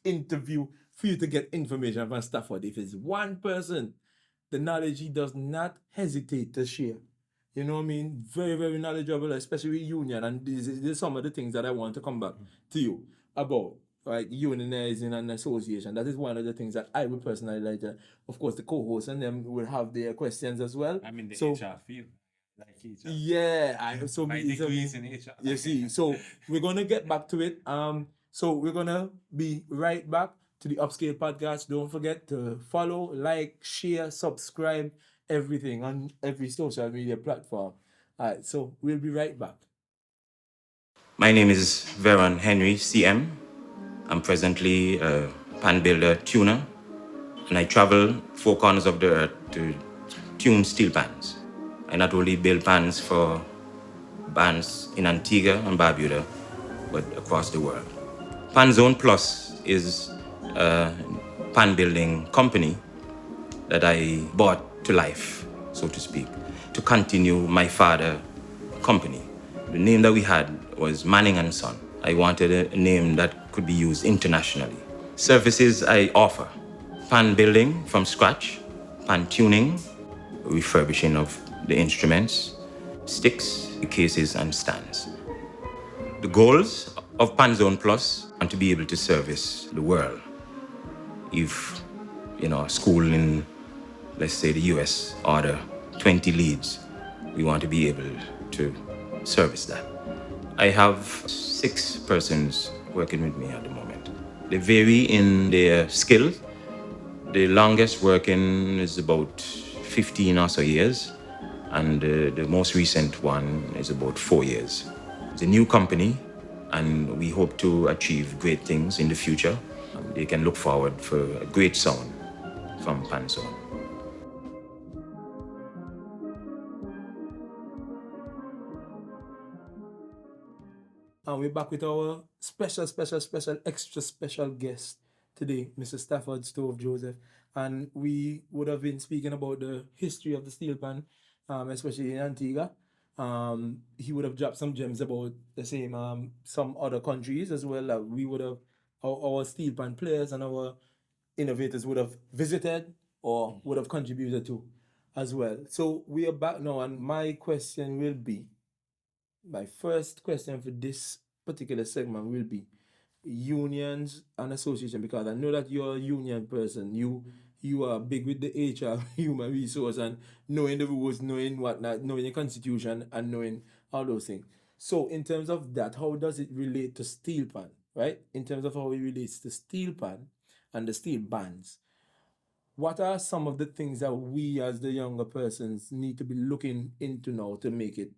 interview for you to get information from Stafford. If it's one person, the knowledge he does not hesitate to share. You know what I mean? Very, very knowledgeable, especially union. And these are some of the things that I want to come back to you about. Like unionizing and association. That is one of the things that I would personally like to, of course, the co-hosts and them will have their questions as well. I'm in the HR field. Like HR. Yeah, I have so many degrees in HR. You see, so we're gonna get back to it. So we're gonna be right back to the Upscale Podcast. Don't forget to follow, like, share, subscribe, everything on every social media platform. All right, so we'll be right back. My name is Veron Henry CM. I'm presently a pan builder tuner, and I travel four corners of the earth to tune steel pans. I not only build pans for bands in Antigua and Barbuda, but across the world. Pan Zone Plus is a pan building company that I brought to life, so to speak, to continue my father's company. The name that we had was Manning and Son. I wanted a name that could be used internationally. Services I offer: pan building from scratch, pan tuning, refurbishing of the instruments, sticks, cases, and stands. The goals of Panzone Plus are to be able to service the world. If, a school in, let's say, the US order 20 leads, we want to be able to service that. I have 6 persons working with me at the moment. They vary in their skill. The longest working is about 15 or so years, and the most recent one is about 4 years. It's a new company, and we hope to achieve great things in the future. They can look forward for a great sound from Panzone. And we're back with our special, extra special guest today, Mr. Stafford Joseph. And we would have been speaking about the history of the steel pan, especially in Antigua. He would have dropped some gems about the same some other countries as well. We would have our steel pan players and our innovators would have visited or would have contributed to as well. So we are back now, and my first question for this particular segment will be unions and association, because I know that you're a union person. You are big with the HR, human resource, and knowing the rules, knowing whatnot, knowing the constitution, and knowing all those things. So in terms of that, how does it relate to steel pan, right? In terms of how it relates to steel pan and the steel bands, what are some of the things that we as the younger persons need to be looking into now to make it,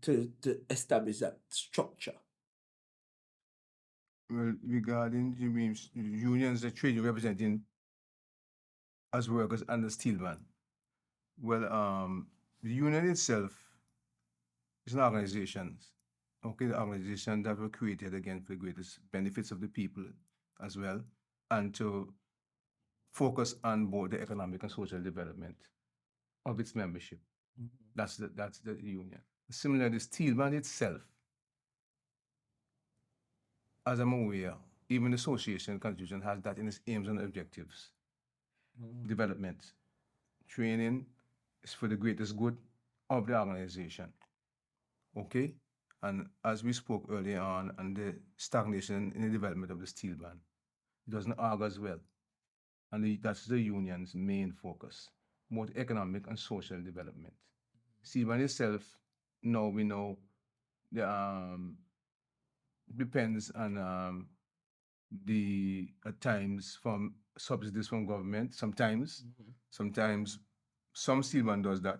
to establish that structure? Well, regarding unions, the trade representing as workers and the steel band. Well, the union itself is an organization. Okay, the organization that were created again for the greatest benefits of the people as well, and to focus on both the economic and social development of its membership. That's the union. Similarly, the steel band itself, as I'm aware, even the association constitution has that in its aims and objectives. Development, training is for the greatest good of the organization. Okay? And as we spoke earlier on the stagnation in the development of the steel band, it doesn't argue as well. And that's the union's main focus, both economic and social development. Steel band itself, now we know, the depends on the at times from subsidies from government. Sometimes some steel band does that.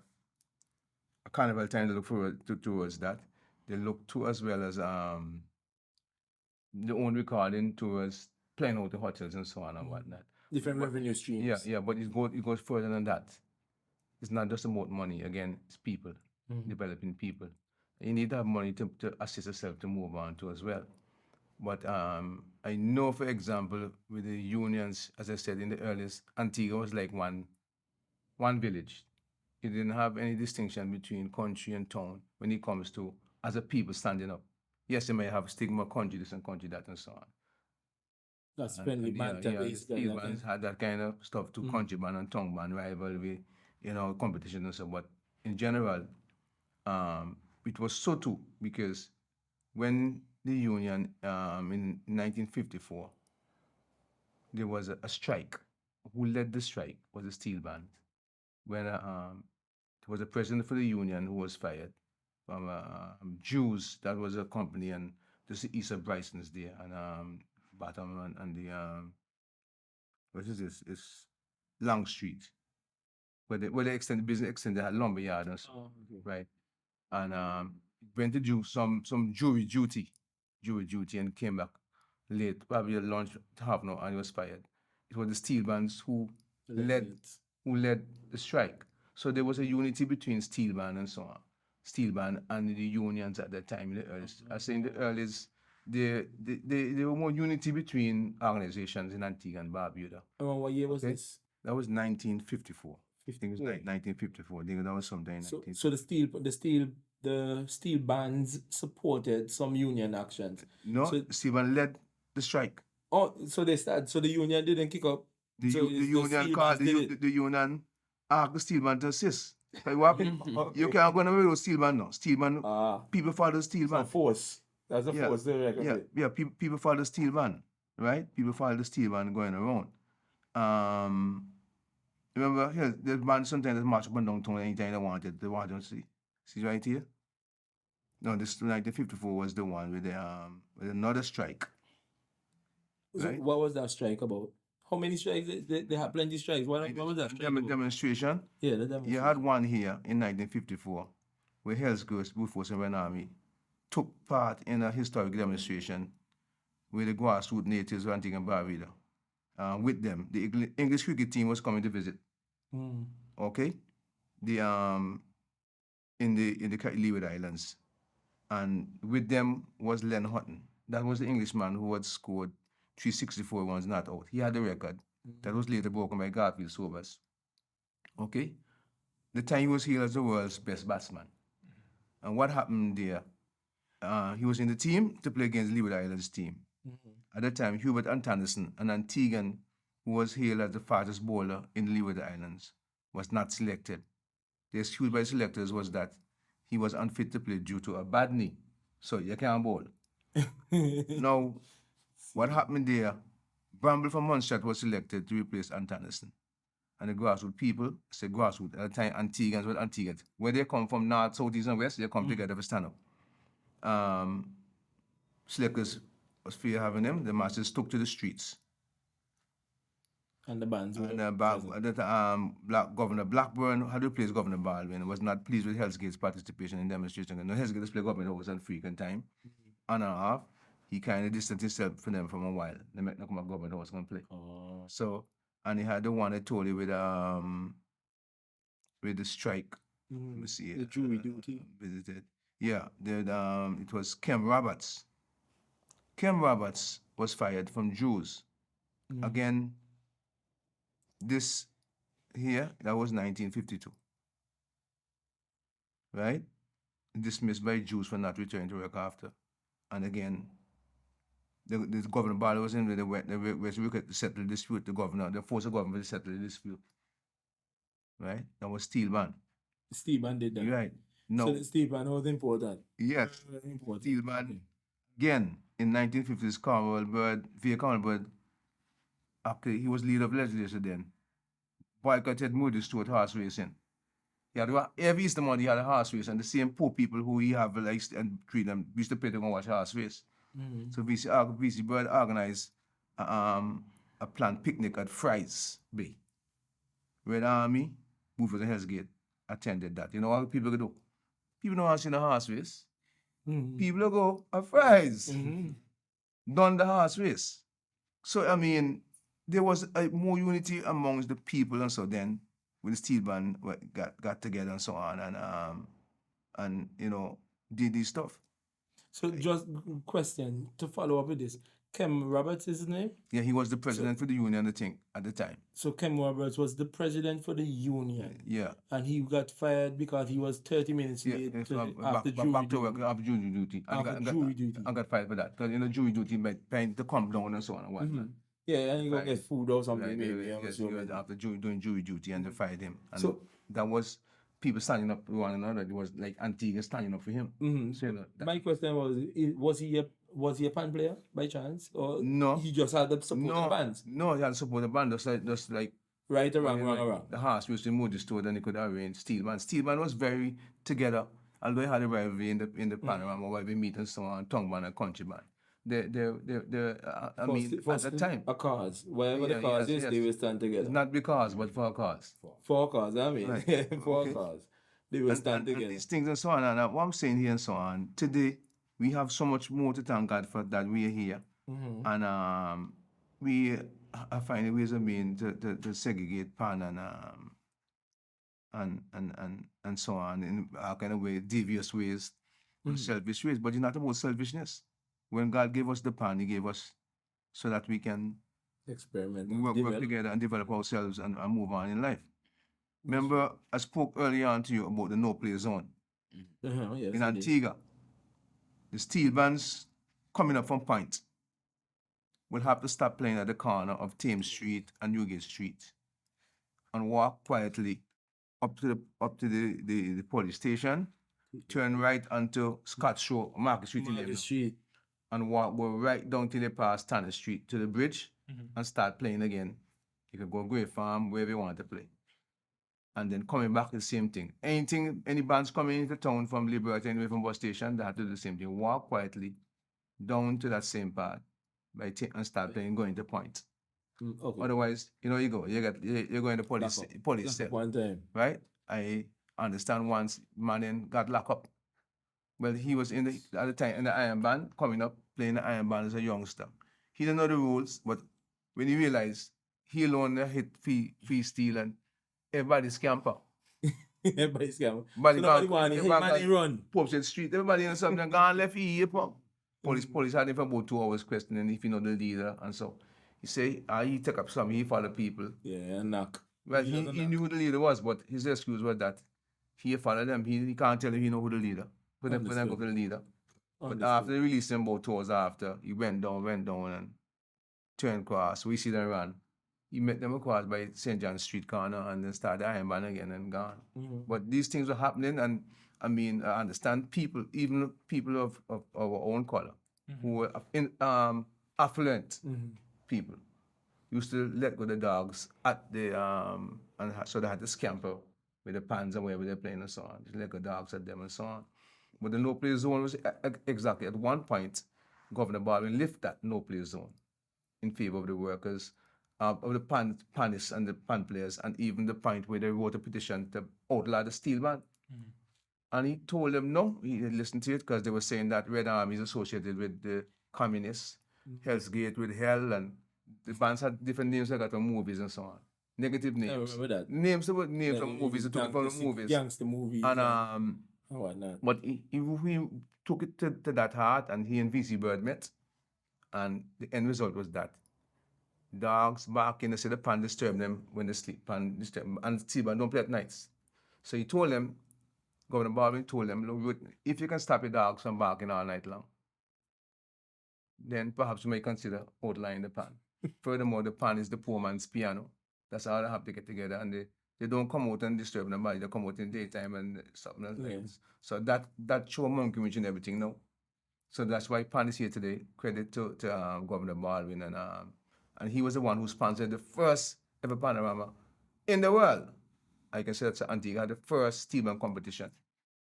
A carnival time they look forward towards that. They look to as well as the own recording towards playing out the hotels and so on and whatnot. Different revenue streams. Yeah, but it goes further than that. It's not just about money. Again, it's people, developing people. You need to have money to assist yourself to move on to as well. But I know, for example, with the unions, as I said in the earliest, Antigua was like one village. It didn't have any distinction between country and town when it comes to as a people standing up. Yes, you may have stigma, country this and country that and so on. That's friendly banter basically. Steel bands had that kind of stuff too, country band and tongue band rivalry, competition and so. But in general, it was so too, because when the union in 1954, there was a strike. Who led the strike was the steel band. When there was a president for the union who was fired from Jews, that was a company, and this is east of Bryson's there, and bottom and the what is this? It's Long Street. Where they extend the business extend they had lumber yard and so right. And went to do some jury duty and came back late, probably at lunch half an hour, and he was fired. It was the steel bands who led the strike. So there was a unity between steel band and so on. Steel band and the unions at that time in the earliest. I say in the earliest there were more unity between organizations in Antigua and Barbuda. What year was this? That was 1954. I think it was 1954. I think that was sometime. So the steel bands supported some union actions. No, so, steel band led the strike. Oh, so they started. So the union didn't kick up. The union called the union asked the steel band to assist. Like what happened? Okay. You can't go away with steel band now. Steel band. People follow the steel band. Force. That's a force. Yeah. People follow the steel band, right? People follow the steel band going around. Remember, here, the band sometimes march up and down town anytime they wanted. They wanted to see. See right here? No, this 1954 was the one with with another strike. So right? What was that strike about? How many strikes? They had plenty of strikes. What was that strike demonstration? Yeah, the demonstration. You had one here in 1954 where Hells Girls, Blue Force and Red Army took part in a historic demonstration with the grassroots natives of Antigua and Barbuda. With them, the English cricket team was coming to visit. Okay, the in the Leeward Islands, and with them was Len Hutton. That was the Englishman who had scored 364 runs not out. He had the record that was later broken by Garfield Sobers. Okay, the time he was hailed as the world's best batsman. And what happened there? He was in the team to play against Leeward Islands team. At that time, Hubert Antanderson, an Antiguan who was hailed as the fastest bowler in the Leeward Islands, was not selected. The excuse by the selectors was that he was unfit to play due to a bad knee. So you can't bowl. Now, what happened there? Bramble from Munster was selected to replace Antanderson. And the grassroots people, say grassroots, at the time Antiguans were Antiguans. Where they come from north, south, east, and west, they come together for stand up. Selectors was fear having them. The masters took to the streets. And the bands were Governor Blackburn had replaced Governor Baldwin, was not pleased with Hell's Gate's participation in demonstration. No, Hell's Gate display government was on frequent time. On and off. He kind of distanced himself from them for a while. They met no come government house going to play. So, and he had the one I told you with the strike. Let me see it. The jury duty. Visited. Yeah, it was Kem Roberts. Kem Roberts was fired from Jews. Again, this here, that was 1952. Right? Dismissed by Jews for not returning to work after. And again, the Governor Barlow was in there, they to settle the dispute. The force of government to settle the dispute. Right? That was steel band. Steel band did that. Right. No. So the steel band was important. Yes. Steel band. Again, in 1950s, Carmel Bird, after he was leader of legislation then, boycotted Moody Stewart horse racing. He had every Easter Monday he had a horse race, and the same poor people who he have liked and treat them used to pay to go watch horse race. So VC Bird organized a planned picnic at Fry's Bay. Red Army, Buford and Hell's Gate attended that. You know what people do? People don't want to see the horse race. People go at Fry's. Done the horse race. So, I mean, there was more unity amongst the people, and so then with the steel band got together and so on, and you know, did this stuff. So just question to follow up with this. Kem Roberts is his name? Yeah, he was the president for the union, I think, at the time. So Kem Roberts was the president for the union. Yeah. And he got fired because he was 30 minutes late after jury duty. I got fired for that. Because, you know, jury duty meant paying to come down and so on and whatnot. Yeah, and he go get food or something. Right, maybe. After doing jury duty, and they fired him. And so that was people standing up to one another. It was like Antigua standing up for him. So my question was he a band player by chance, or no? He just had the support of the bands. No, he had support of the band. Just like right or wrong. The horse used to move the store, then he could arrange steel band. Steel band was very together. Although he had a rivalry in the panorama where we meet and so on, tongue band and country band. I mean, at the time. A cause. Wherever the Yeah, cause yes, is, they yes. will stand together. It's not because, but for a cause. For a cause, I mean. Right. For Okay. a cause. They will stand And together. these things and so on. And what I'm saying here and so on, today, we have so much more to thank God for that we are here. Mm-hmm. And we are finding ways of being to segregate pan and so on in a kind of way, devious ways, selfish ways. But it's not about selfishness. When God gave us the pan, He gave us so that we can Experiment. work together and develop ourselves and move on in life. Remember, I spoke earlier on to you about the no-play zone Yes, in Antigua. The steel bands coming up from Point will have to stop playing at the corner of Thames Street and Newgate Street and walk quietly up to the police station, turn right onto Scott Show, Market Street, and go right down till they pass Tanner Street to the bridge and start playing again. You can go Great Farm, wherever you want to play. And then coming back, the same thing. Any bands coming into town from Liberty, anyway from bus station, they have to do the same thing. Walk quietly down to that same part and start playing, going to Point. Okay. Otherwise, you're going to police cell. One time. Right? I understand once man got locked up. Well, he was at the time in the Iron Band, coming up, playing the Iron Band as a youngster. He didn't know the rules, but when he realized he alone hit free steal and everybody scamper. Everybody scamper. Nobody run. Pope said street, everybody in something gone left here. Police had him for about 2 hours questioning if he know the leader and so. He say, he take up some, he follow people. Yeah, and knock. Well, he knew who the leader was, but his excuse was that he follow them. He can't tell him he know who the leader. But then go to the leader. But after they released him about 2 hours after, he went down and turned across. We see them run. He met them across by St. John's Street corner and then started Iron Band again and gone. But these things were happening, and I mean, I understand people, even people of our own color, who were affluent people, used to let go the dogs at the and so they had to scamper with the pans and wherever they're playing and so on. Just let go dogs at them and so on. But the no-play zone was exactly at one point, Governor Baldwin lifted that no-play zone in favor of the workers, of the panists and the pan players, and even the point where they wrote a petition to outlaw the steel band. And he told them no, he listened to it because they were saying that Red Army is associated with the communists, Hell's Gate with hell, and the bands had different names like that from movies and so on. Negative names. I remember that. Names from movies, they took it from the movies. Gangster movies. And whatnot. but he took it to that heart, and he and VC Bird met, and the end result was that dogs barking, they say the pan disturb them when they sleep, and Steve don't play at nights. So he told them, Governor Baldwin told them, look, if you can stop your dogs from barking all night long, then perhaps you may consider outlawing the pan. Furthermore, the pan is the poor man's piano. That's how they have to get together, and they don't come out and disturb nobody. They come out in daytime and something else. Yes. So that show monkey wrench and everything now. So that's why pan is here today. Credit to Governor Baldwin, and he was the one who sponsored the first ever panorama in the world. I can say that's Antigua, the first steel band competition.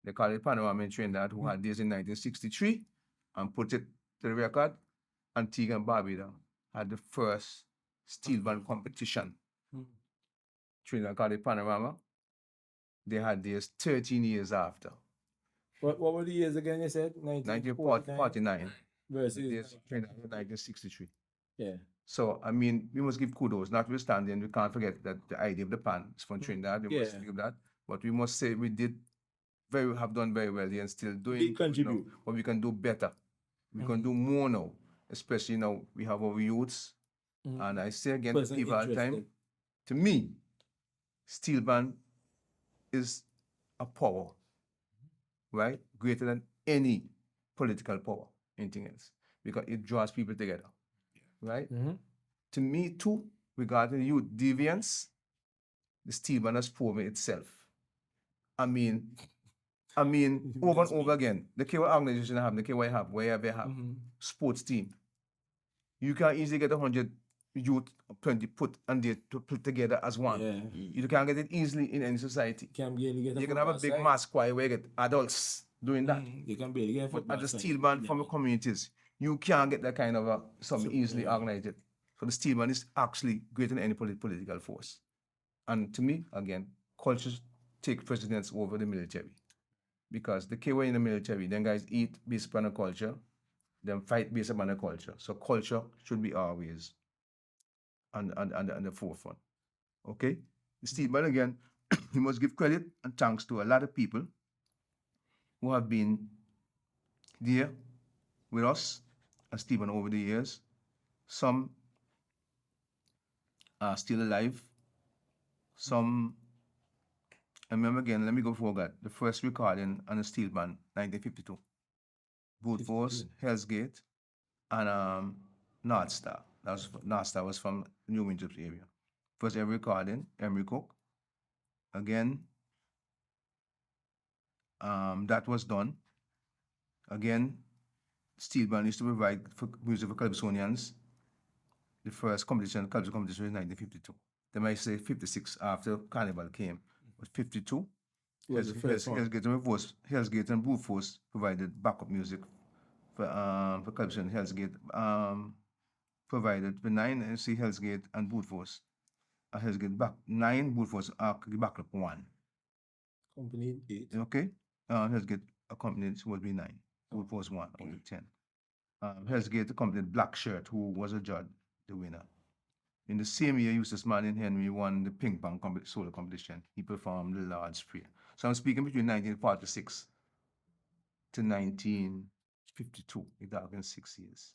They call it Panorama in Trinidad, who had this in 1963, and put it to the record. Antigua and Barbuda had the first steel band competition. Trinidad called it Panorama. They had this 13 years after. What were the years again, you said? 1949 versus Trinidad 1963. Yeah. So, I mean, we must give kudos, notwithstanding, we can't forget that the idea of the pan is from Trinidad. We must give that. But we must say we have done very well here and still doing contribute. But we can do better. We can do more now, especially now we have our youths. And I say again to people all the time, to me, steel band is a power, right? Greater than any political power, anything else, because it draws people together. Right? To me, too, regarding youth deviance, the steel band has proven itself. I mean, over and over again, the KY organization have, the KY have, wherever they have, sports team. You can easily get 100 youth, 20 put together as one. Yeah. You can get it easily in any society. You can have a big mass choir where you get adults doing that. You can barely get But at the steel band from the communities, You can't get that kind of something easily organized. So the steel band is actually greater than any political force. And to me, again, cultures take precedence over the military. Because the key way in the military, then guys eat based upon a culture, then fight based upon a culture. So culture should be always on the forefront. Okay? The steel band again, we must give credit and thanks to a lot of people who have been there with us as Stephen over the years. Some are still alive. Some, I remember again, let me go forward. The first recording on the steel band, 1952. Brute Force, Hell's Gate, and North Star. North Star was from New Windsor area. First ever recording, Emery Cook. Again, that was done. Again, steel band used to provide for music for Calypsonians. The first competition, Calypso competition, was 1952. They might say 56 after Carnival came, but 52. Hell's Gate and Brute Force provided backup music for Calypso and Hell's Gate. Provided for 9, and see Hell's Gate and Brute Force. Hell's Gate back 9, Brute Force backup 1. Company 8. Okay. Hell's Gate accompanied would be 9. Brute Force 1 out of 10. Hell's Gate accompanied Black Shirt, who was a judge, the winner. In the same year, Eustace Manning Henry won the ping pong solo competition. He performed the Lord's Prayer. So I'm speaking between 1946 to 1952. It took 6 years,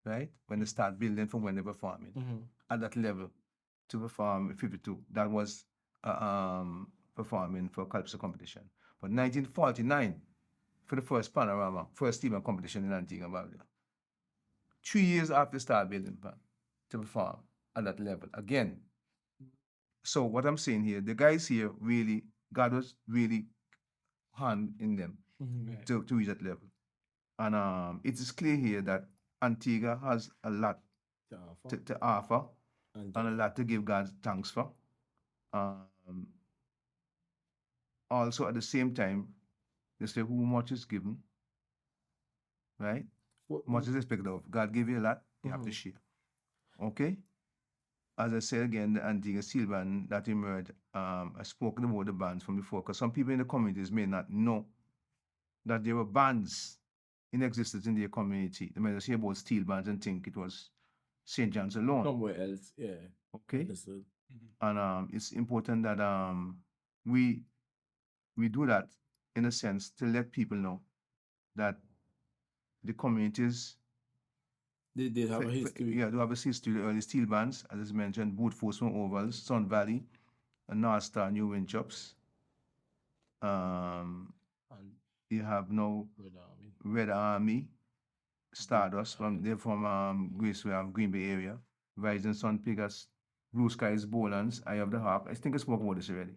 right? When they start building from when they're performing at that level to perform 52. That was performing for Calypso competition. But 1949 for the first Panorama, first Stephen competition in Antigua, Barbuda. 3 years after start building to perform at that level again. So what I'm saying here, the guys here really, God was really hand in them to reach that level. And it is clear here that Antigua has a lot to offer and a lot to give God thanks for. Also at the same time, they say who much is given, right? Much is expected of. God give you a lot, you have to share. Okay? As I said again, the Antigua Steel Band that emerged, I spoke about the bands from before, because some people in the communities may not know that there were bands in existence in their community. They might just hear about steel bands and think it was St. John's alone. Somewhere else, yeah. Okay? And it's important that we do that in a sense to let people know that the communities they have a history. Yeah, they have a history. The early steel bands, as I mentioned, Brute Force from Ovals, Sun Valley, and North Star, New Windsor. You have now Red Army, Stardust they're from Green Bay area, Rising Sun Pigas, Blue Skies Bowlands, Eye of the Hawk. I think I spoke about this already.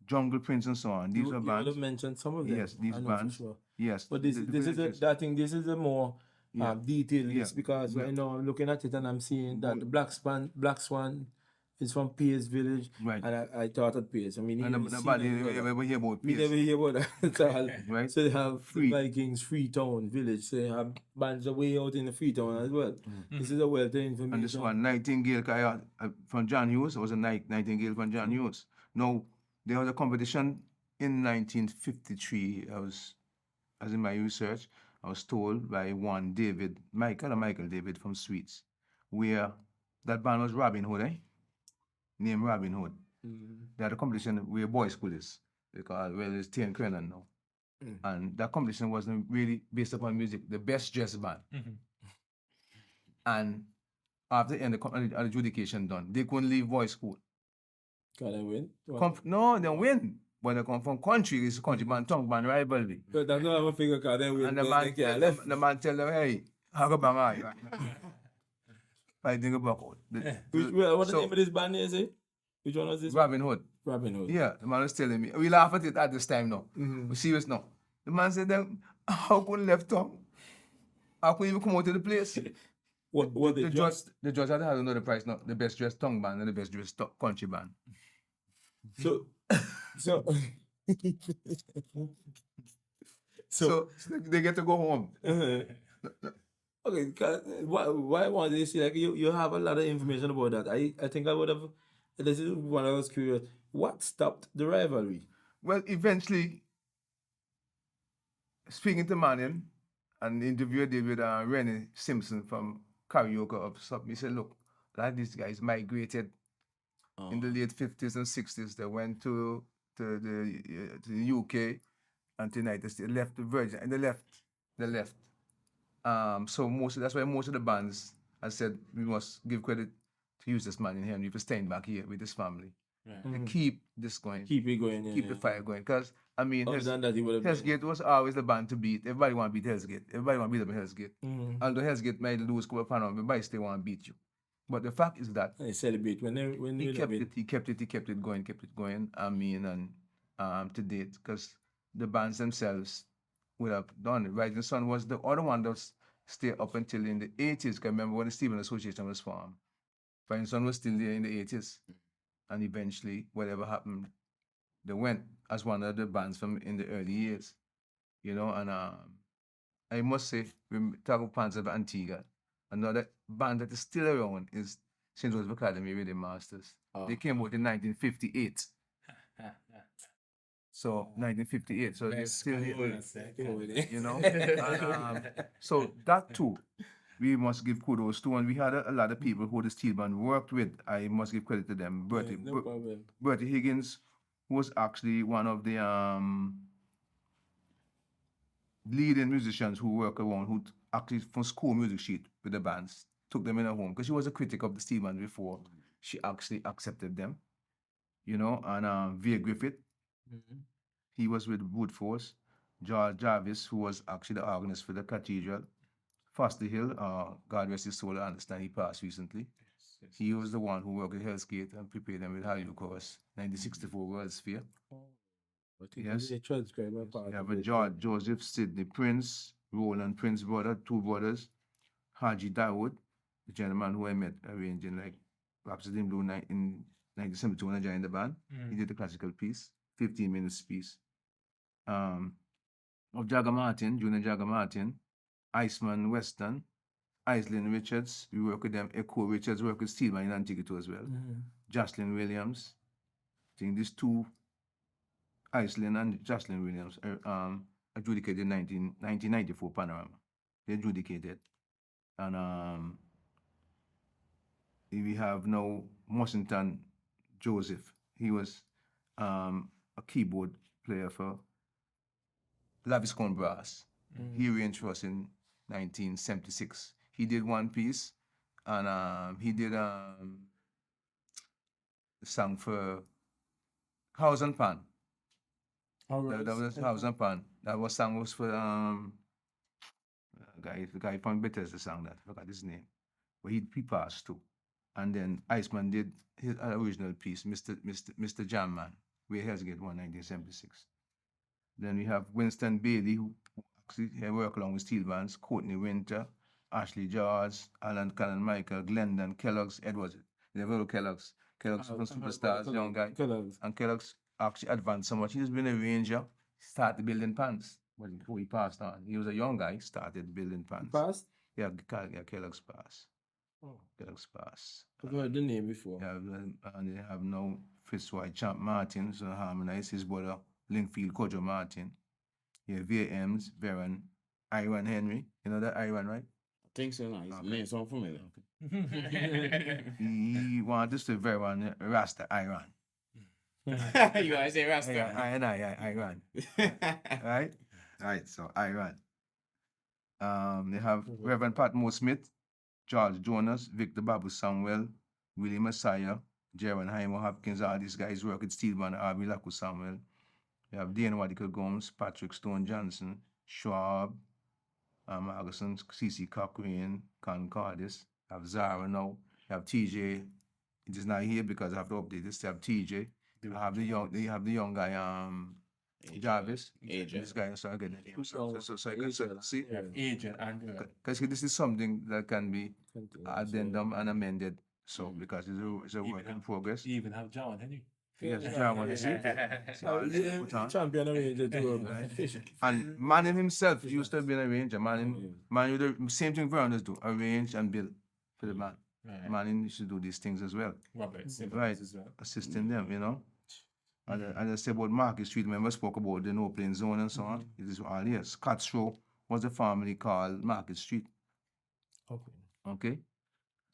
Jungle Prince and so on. These are bands. You have mentioned some of them. Yes, these bands. Sure. Yes. But this is a more detailed list, because right now I'm looking at it and I'm seeing that the Black Swan is from Pierce Village. Right. And I thought at Pierce. I mean, nobody ever hear about Pierce. We never hear about that at all. Right. So they have Vikings, Freetown Village. So they have bands way out in the Freetown as well. This is a wealth of information. And this one, Nightingale from John Hughes, was a Nightingale from John Hughes. Now, there was a competition in 1953. As in my research, I was told by one Michael David from Sweets, where that band was Robin Hood, named Robin Hood. They had a competition where boys' school is, because it's Tian Crennan now. And that competition wasn't really based upon music, the best dressed band. And after the end of the adjudication done, they couldn't leave boys' school. Can they win? No, they win. But they come from country, it's country band, tongue band rivalry. But that's not a figure card, they win. And the man tell them, hey, how about my I think about it. What the name of this band is it? Which one was this? Robin Hood. Robin Hood. Yeah, the man was telling me. We laugh at it at this time now. We're serious now. The man said, how could left tongue? How could even come out to the place? The judge had to know the price now. The best dressed tongue band and the best dressed country band. So they get to go home. Okay, why want to see like you have a lot of information about that. I think I would have. This is when I was curious. What stopped the rivalry? Well, eventually, speaking to Mannion, and the interview I did with Rennie Simpson from Karaoke up something, he said, look, a lot of these guys migrated in the late 50s and 60s. They went to the UK and to the United States, left the Virgin, and they left. So that's why most of the bands, I said, we must give credit to Eustace Mannion Henry for staying back here with his family. To keep this going. Keep it going. Keep the fire going. Because, I mean, Other than that, he would have Hell's Gate was always the band to beat. Everybody want to beat Hell's Gate. Everybody want to beat up Hell's Gate. Although Hell's Gate might lose a couple of pounds, everybody still want to beat you. But the fact is that they celebrate when he kept it going. I mean, and to date, because the bands themselves would have done it. Rising Sun was the other one that stayed up until in the 80s. I remember when the Stephen Association was formed. Rising Sun was still there in the 80s. And eventually, whatever happened, they went as one of the bands from in the early years. You know, and I must say, we talk about Pants of Antigua. Another band that is still around is St. Joseph Academy Rhythm Masters. They came out in 1958. So 1958. So they're still here. You know? And, so that too, we must give kudos to. And we had a lot of people who the steel band worked with. I must give credit to them. Bertie Higgins, who was actually one of the leading musicians who work around, who actually from school music sheet with the bands, took them in her home because she was a critic of the steel band before. She actually accepted them, you know. And V.A. Griffith, he was with Woodforce. George Jarvis, who was actually the organist for the cathedral. Foster Hill, God rest his soul, I understand he passed recently. Yes. He was the one who worked at Hell's Gate and prepared them with Hallelujah Chorus, 1964 World Sphere. Yes. But George Joseph, Sidney Prince, Roland Prince brother, two brothers, Haji Dawood, the gentleman who I met arranging like Rhapsody in Blue in 1972 when I joined the band. He did the classical piece, 15 minutes piece. Of Jagger Martin, Junior Jagger Martin, Iceman Weston, Aislinn Richards, we work with them. Echo Richards work with Steelman in Antigua as well. Jocelyn Williams. I think these two, Aislinn and Jocelyn Williams, adjudicated in 1994 Panorama. They adjudicated. And we have now Mussington Joseph. He was a keyboard player for Laviscone Brass. He arranged for us in 1976. He did one piece, and he did a song for House and Pan. That was House and Pan. That song was for the guy from Bethesda sang that. I forgot his name, but he passed too. And then Iceman did his original piece, Mr. Jam Man, where Hell's Gate won 1976. Then we have Winston Bailey, who actually worked along with steel bands, Courtney Winter, Ashley George, Alan Cannon Michael, Glendon, Kellogg's, Edwards, Neville Kellogg's from Superstars, young guy. And Kellogg's actually advanced so much. He's been a ranger, started building pants before he passed on. He was a young guy, started building pants. Passed? Yeah, Kellogg's Pass. Kellogg's Pass. I've heard the name before. Yeah, and they have now Fitzroy Champ Martin, so harmonize his brother, Linkfield Kojo Martin. Yeah, V.A.M.'s, Veron, Iran Henry. You know that Iran, right? I think so, no. His name sounds familiar. He wanted to say Veron Rasta Iran. You want to say Rasta? Yeah, Iran. Right, so Iran. They have Reverend Patmore Smith, George Jonas, Victor Babu Samuel, Willie Messiah, Jaron Hymo Hopkins. All these guys work at Steelman, R.B. Laku Samuel. You have Dana Wadical Gomes, Patrick Stone Johnson, Schwab, Augustin, C.C. Cochrane, Concordis. You have Zara now. You have TJ. It is not here because I have to update this. You have TJ. You have the young guy, Jarvis. Agent. This guy, so I get the name. So I can see. Agent and Because this is something that can be addendum and amended. So because it's a work in progress. You even have John Henry. Yes, drama on the street. Put on. Champion arranger too. And Manning himself used to have been a arranger. Manning the same thing Veronas do, arrange and build for the band. Right. Manning used to do these things as well. Robert Simmons Right. as well. Assisting them, you know. And I said about Market Street, remember I spoke about the no playing zone and so on. It is all here. Scott's Row was a family called Market Street. Okay.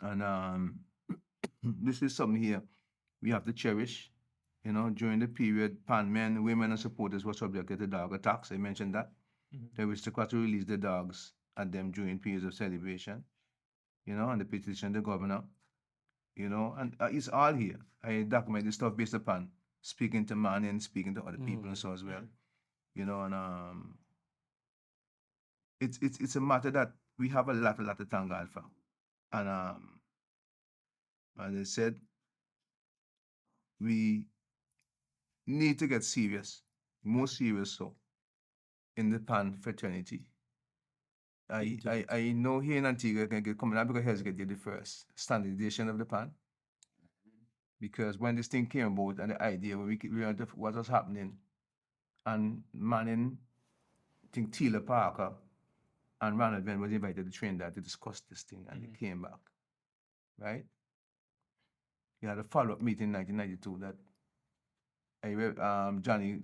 And this is something here we have to cherish. You know, during the period, men, women, and supporters were subjected to dog attacks. I mentioned that. The aristocrats released the dogs at them during periods of celebration. You know, and the petition the governor. You know, and it's all here. I document this stuff based upon speaking to man and speaking to other people and so as well. You know, and it's a matter that we have a lot to thank God for. And as I said, we need to get serious, more serious so, in the pan fraternity. I know here in Antigua can get coming out because here's get the first standardization of the pan. Because when this thing came about and the idea when we learned what was happening, and Manning, I think Taylor Parker and Ronald Ben was invited to Trinidad to discuss this thing, and they came back, right? We had a follow-up meeting in 1992 that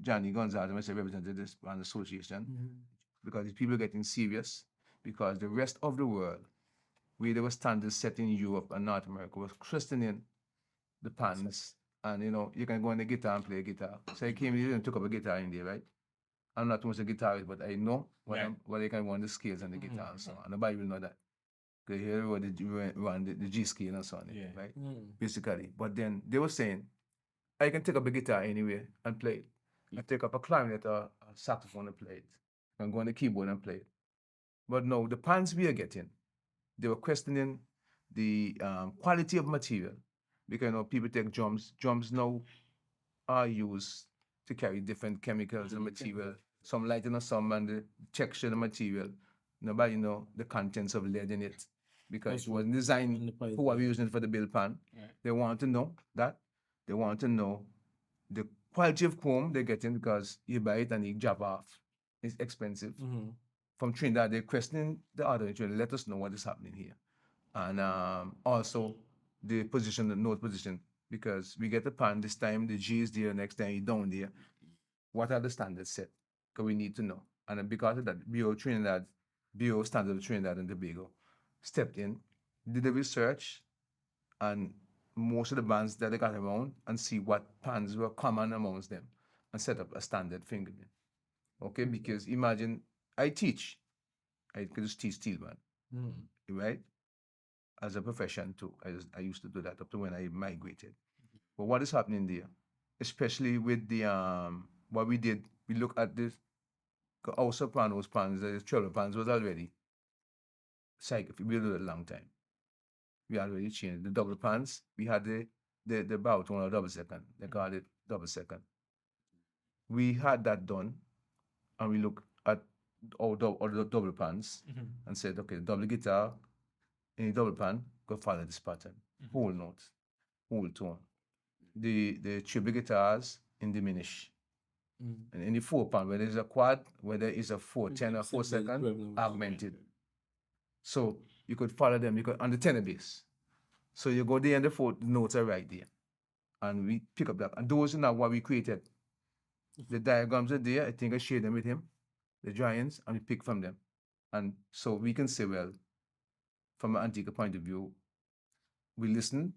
Johnny Gonzalez, myself, represented this brand association because these people are getting serious because the rest of the world, where there were standards set in Europe and North America, was christening the pans, and you know, you can go on the guitar and play a guitar. So I came here and took up a guitar in there, right? I'm not too much a guitarist, but I know what I can go on the scales and the guitar and so on. And nobody will know that. Because here we run the G scale and so on, right? Basically. But then they were saying, I can take up a guitar anywhere and play it. I take up a clarinet or a saxophone and play it. I can go on the keyboard and play it. But no, the pans we are getting, they were questioning the quality of material. Because you know, people take drums. Drums now are used to carry different chemicals and material. Some lighting or some and the texture of the material. Nobody know the contents of lead in it. Because it wasn't designed for what we're using for the bill pan. They want to know that. They want to know the quality of chrome they're getting because you buy it and you drop off. It's expensive. From Trinidad, they're questioning the other in Trinidad. Let us know what is happening here. And also the position, the note position, because we get the pan this time, the G is there, next time you down there. What are the standards set? Because we need to know. And because of that, Bureau Standard of Trinidad and Tobago stepped in, did the research, and most of the bands that they got around and see what pans were common amongst them and set up a standard fingerling. Okay, because imagine I teach. I could just teach steel band, right? As a profession too. I used to do that up to when I migrated. But what is happening there, especially with the what we did, we look at this. Our sopranos pans, the treble pans was already we did it a long time. We already changed the double pans. We had the bout on a double second. They called it double second. We had that done, and we looked at all the double pans and said, okay, double guitar, any double pan, go follow this pattern. Whole note, whole tone. The triple guitars in diminish. And in the 4-pan, whether it's a quad, whether it's a 4/10 or 4/2, augmented. So you could follow them, you could on the tenor bass. So you go there and the 4 notes are right there. And we pick up that. And those are not what we created. The diagrams are there. I think I shared them with him, the drawings, and we pick from them. And so we can say, well, from an Antigua point of view, we listen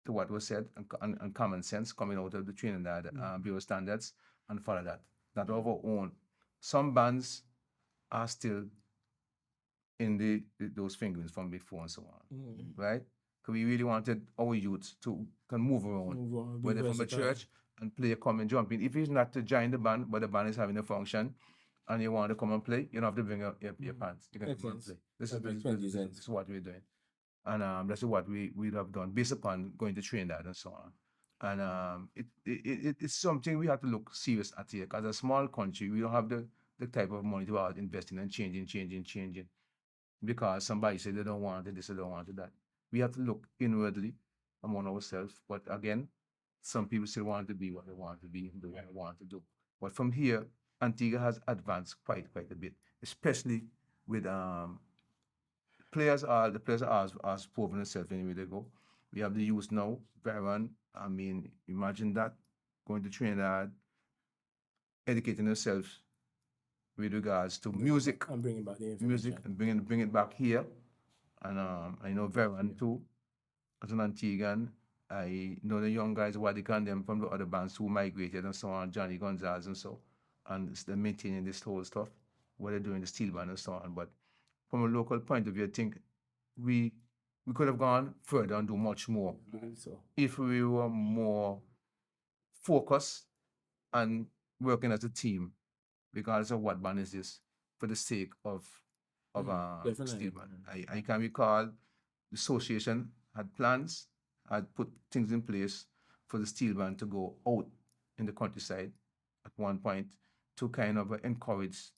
to what was said and common sense coming out of the Trinidad Bureau standards and follow that. Not of our own. Some bands are still in those fingerings from before and so on, right? Because we really wanted our youth to can move around, whether from a church and play a common jumping. If it's not to join the band, but the band is having a function, and you want to come and play, you don't have to bring your pants. You can come and play. This is what we're doing. And that's what we have done based upon going to Trinidad and so on. And it's something we have to look serious at here. Because as a small country, we don't have the type of money to invest in and changing. Because somebody said they don't want it, they said they don't want it, that. We have to look inwardly among ourselves. But again, some people still want to be what they want to be and do what they want to do. But from here, Antigua has advanced quite a bit, especially with the players are proven themselves anywhere they go. We have the youth now, Baron. I mean, imagine that going to Trinidad, educating themselves with regards to music, I'm bringing back the music, information. and bring it back here. And I know Veron too, as an Antiguan. I know the young guys, what they can them from the other bands who migrated and so on, Johnny Gonzalez and so, and they're maintaining this whole stuff, what they're doing, the steel band and so on. But from a local point of view, I think we could have gone further and do much more So if we were more focused and working as a team, regardless of what band is this, for the sake of definitely. steel band. I can recall the association had plans, had put things in place for the steel band to go out in the countryside at one point to kind of encourage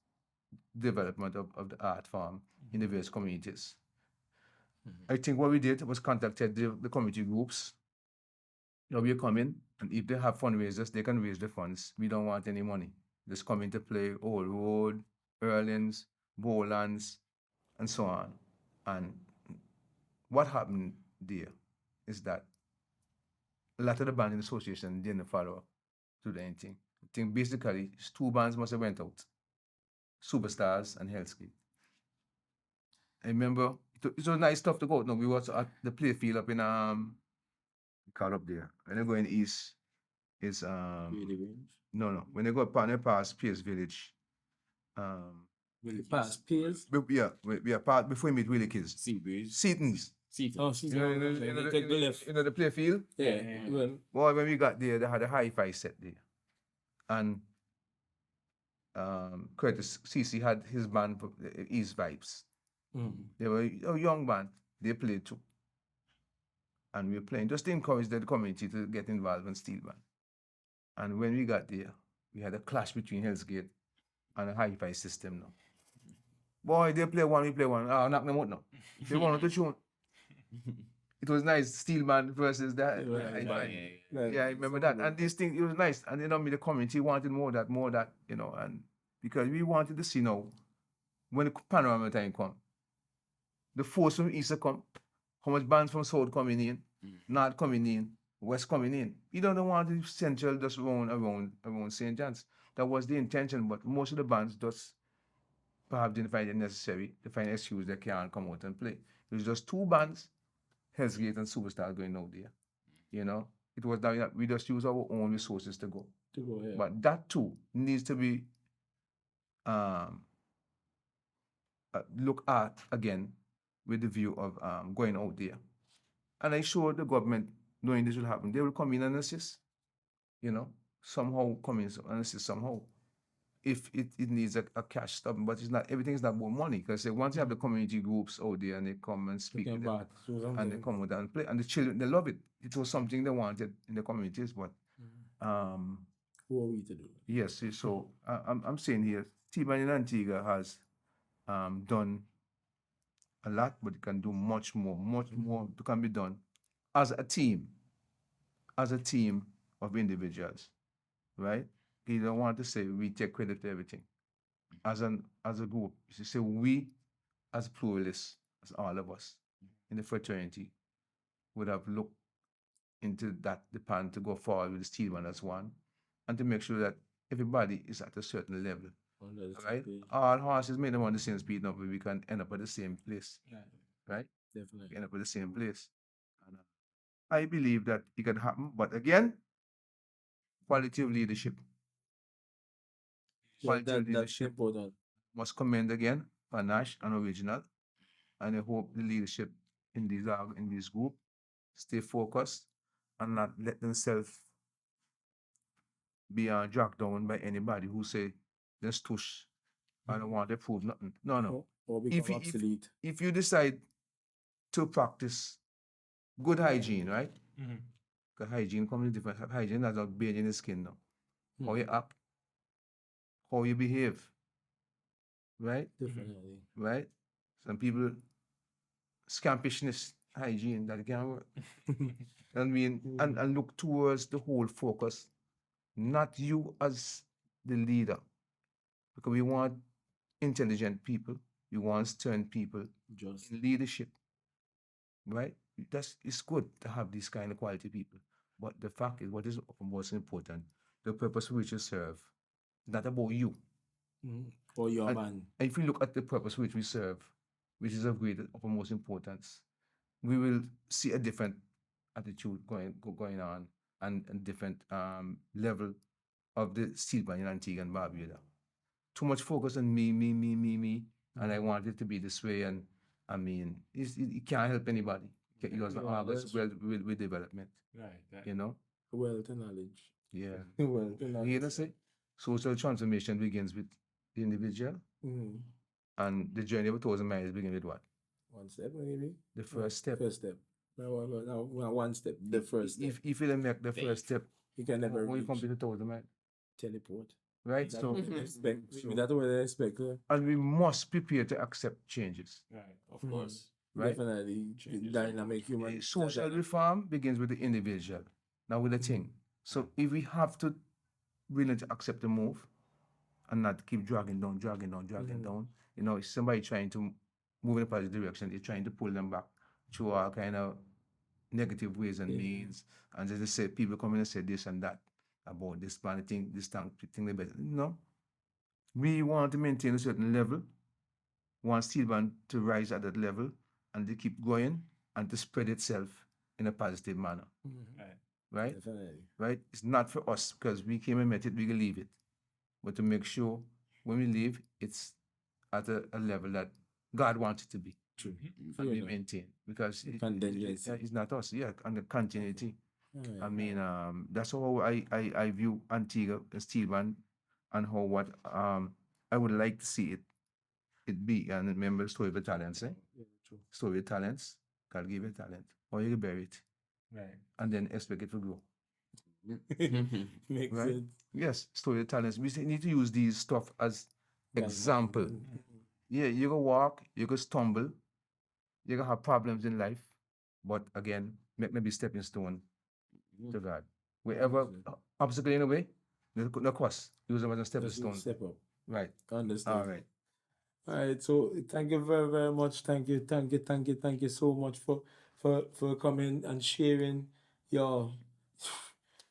development of the art form in the various communities. I think what we did was contacted the community groups. We're coming, and if they have fundraisers, they can raise the funds. We don't want any money. Just come in to play Old Road, Erlins, Bowlands, and so on. And what happened there is that a lot of the bands in the association didn't follow up to do anything. I think basically 2 bands must have went out. Superstars and Hellscape. I remember it was nice stuff to go. No, we was at the play field up in call up there. When you go in east, it's no. When you go past Pierce Village, past Piers. we are part before we meet Willie Kids. Seatons. Oh, she's You know, take the left. you know the play field? Yeah. Well, Boy, when we got there, they had a hi-fi set there. And Curtis CC had his band, East Vibes. They were a young band. They played too. And we were playing just to encourage the community to get involved in steel band. And when we got there, we had a clash between Hell's Gate and a hi-fi system now. Boy, they play one, we play one. Oh, knock them out now. They wanted to tune. It was nice, steel band versus that. Yeah, I remember that. And this thing, it was nice. And then the community wanted more of that, you know, and because we wanted to see now, when the panorama time come, the force from East come, how much bands from South coming in, North coming in, West coming in. You don't want the central just around St. John's. That was the intention, but most of the bands just perhaps didn't find it necessary to find an excuse they can't come out and play. It was just 2 bands, Hell's Gate and Superstar going out there. You know, it was that we just use our own resources to go. Yeah. But that too needs to be looked at again with the view of going out there. And I sure the government, knowing this will happen, they will come in and assist, you know, somehow come in and assist somehow. If it needs a cash stuff, but it's not, everything is not about money. Because once you have the community groups out there and they come and speak with them, and they come out and play, and the children, they love it. It was something they wanted in the communities, but who are we to do? yes, so I'm saying here, T-Band in Antigua has done a lot, but it can do much more can be done as a team of individuals, right? You don't want to say we take credit for everything. As a group, you say we as pluralists, as all of us in the fraternity would have looked into that the plan to go forward with the steel band as one, and to make sure that everybody is at a certain level. Right? All horses may not want the same speed now, but we can end up at the same place. Yeah. Right? Definitely. End up at the same place. And I believe that it can happen, but again, quality of leadership. Quality of leadership important. must commend again Panache and Original. And I hope the leadership in this group stay focused and not let themselves be dragged down by anybody who say, let's tush. I don't want to prove nothing. No. Or become obsolete. If you decide to practice good hygiene, right? Because hygiene comes in different. Hygiene is not being in the skin now. How you act, how you behave, right? Definitely. Right? Some people, scampishness hygiene that can work. I mean, and look towards the whole focus, not you as the leader, because we want intelligent people, we want stern people Just in leadership, right? It's good to have these kind of quality people, but the fact is, what is most important, the purpose for which you serve, not about you. or your And, man. and if we look at the purpose which we serve, which is of great of most importance, we will see a different attitude going on and a different level of the Stillman in Antigua and Barbuda. Too much focus on me, and I want it to be this way. And I mean, it can't help anybody. It doesn't Yeah, harvest that's well with development, Right. you know? Wealth and knowledge. Yeah. Wealth and You knowledge. hear that say? Social transformation begins with the individual, and the journey of 1,000 miles begins with what? One step, maybe. The first step. First step. No, one step. The first step. If you don't make the first step, You can never when you reach. complete 1,000 miles, Teleport. right? That's So, what they expect. so- That's what they expect. and we must prepare to accept changes. Right. Of course. Right. Definitely. Changes. Dynamic human. Social reform begins with the individual, not with the thing. So if we have to willing to accept the move and not keep dragging down, you know, if somebody trying to move in a positive direction, you're trying to pull them back through all kind of negative ways and means. And they say people come in and say this and that about this kind of thing, this thing, the better. No. We want to maintain a certain level, want Stillman to rise at that level and to keep going and to spread itself in a positive manner. Right. Right? Definitely. Right? It's not for us because we came and met it, we can leave it. But to make sure when we leave, it's at a level that God wants it to be. True. And we maintain. Because Contingency. it's not us, and the continuity. Alright. I mean, that's how I view Antigua and Stillman and how what I would like to see it be. And remember the story of the talents, eh? Yeah, true. Story of talents, God give you talent. Or you can bury it. Right. And then expect it to grow. Makes Right? sense. Yes, story of talents. We need to use these stuff as example. Yeah, you can walk, you can stumble, you can have problems in life, but again, maybe stepping stone to God. Wherever obstacle in the way, no cross. Use them as a stepping Just stone. step up. Right. Understand. All right. All right, so thank you very, very much. Thank you so much for coming and sharing your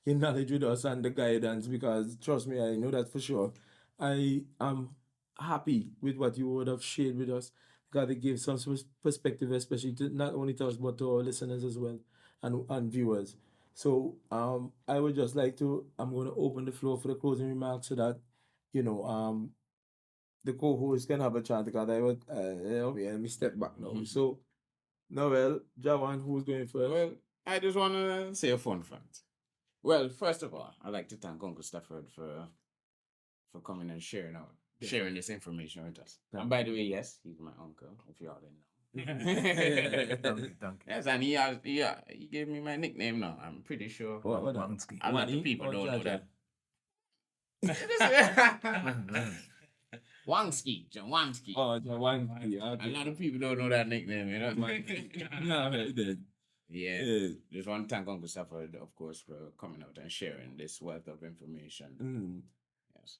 knowledge with us and the guidance, because trust me, I know that for sure. I am happy with what you would have shared with us, because it gives some perspective, especially to not only to us but to our listeners as well and viewers. So I would just like to, I'm going to open the floor for the closing remarks so that the co-host can have a chance, because I would let me step back now. So Noel, Jawan, who's going first? Well, I just want to say a fun fact. Well, first of all, I'd like to thank Uncle Stafford for coming and sharing this information with us. And by the way, yes, he's my uncle, if you all didn't know. Thank you. Yes, and he gave me my nickname now. I'm pretty sure What a lot Wani of people or don't know Jaja? that. Wangsky, John Wangsky. Oh, Jawan. A lot of people don't know that nickname, you know. No, right then. Yeah. Yeah. Just want to thank Uncle Stafford, of course, for coming out and sharing this wealth of information. Yes.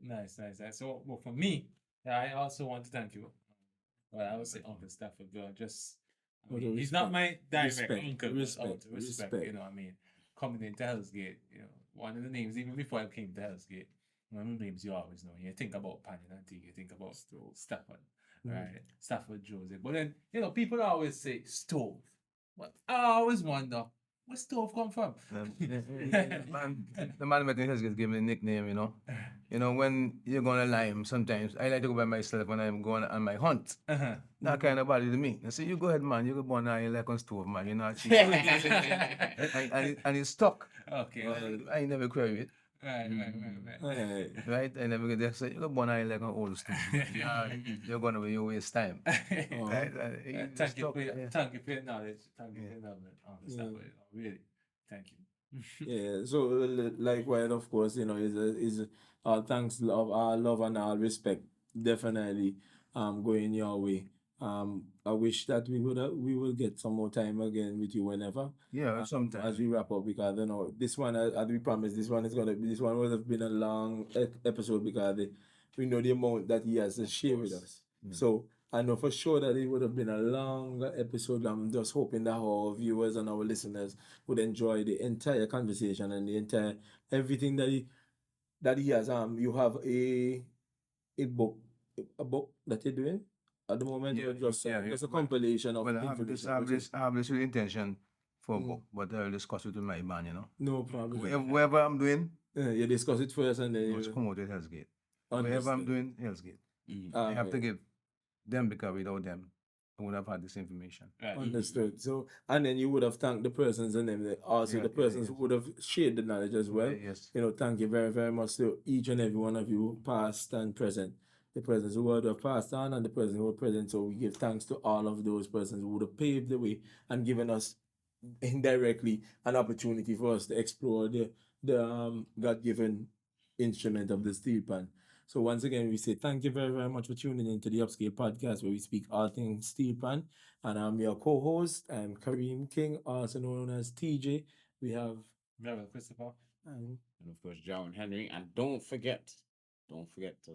Nice. So, well, for me, I also want to thank you. Well, I would say Uncle Stafford, but just, Out of he's not my direct Respect. uncle, but Respect. out of respect, Respect. you know what I mean? Coming into Hell's Gate, one of the names, even before I came to Hell's Gate, one of the names you always know. You think about Pan and Antigua, you think about Stafford, right? Stafford Joseph. But then, people always say stove. But I always wonder, where stove come from? The man met me has given me a nickname, when you're going to Lime, sometimes I like to go by myself when I'm going on my hunt. That kind of body to me. I say, you go ahead, man, you go born now, you like on stove, man, you're not cheap. and it's stuck. Okay. I never query it. Right. Right? I never get there. So you go born now, you like an old stove. You're going to be your waste time. Right? Thank you for your knowledge. Thank you for your knowledge. Stafford, really. Thank you. Yeah, so likewise, of course, is thanks, love and all respect, definitely going your way. I wish that we will get some more time again with you whenever. Yeah, sometime. As we wrap up, because this one, as we promised, this one would have been a long episode because we know the amount that he has to share with us. So I know for sure that it would have been a longer episode. I'm just hoping that our viewers and our listeners would enjoy the entire conversation and the entire everything that he has. You have a book that you're doing at the moment. Yeah, Just yeah, a compilation of Well, I have this with intention for a book, but I'll discuss it with my man, No problem. Whatever I'm doing, you discuss it first and then must come out with Hell's Gate. Whatever I'm doing, Hell's Gate. I have to give them, because without them, I would have had this information. Understood. So, and then you would have thanked the persons and then also the persons who would have shared the knowledge as well. Yes. Thank you very, very much to each and every one of you, past and present. The persons who would have passed on and the persons who were present. So we give thanks to all of those persons who would have paved the way and given us indirectly an opportunity for us to explore the God-given instrument of the steel pan. So once again, we say thank you very, very much for tuning into the Upscale Podcast, where we speak all things steel pan. And I'm your co-host. I'm Kareem King, also known as TJ. We have Melvin Christopher. And of course, John Henry. And don't forget to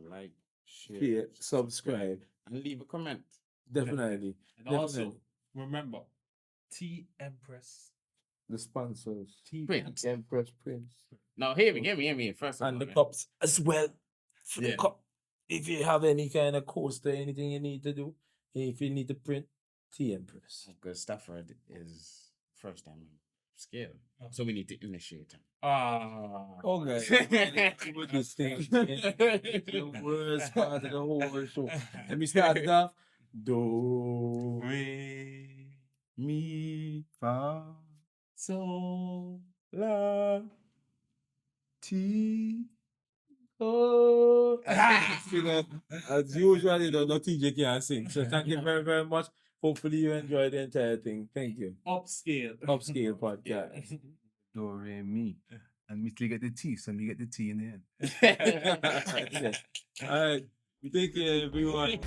like, share, subscribe, and leave a comment. Definitely. And also, remember, T Empress. The sponsors. Print. Empress Prince. Now, hear me. First of And all, the cups as well. For the cup. If you have any kind of coaster, anything you need to do, if you need to print, T Empress. Because Stafford is first time scale. So we need to initiate him. Okay. With this thing. The worst part of the whole show. Let me start it off. Do, Re, mi, fa, So, la, ti. oh. As usual, no TJ can sing. So thank you very, very much. Hopefully you enjoyed the entire thing. Thank you. Upscale. Upscale Podcast. Do, re, mi. And we still get the T, so we get the T in the end. All right. Take care, everyone.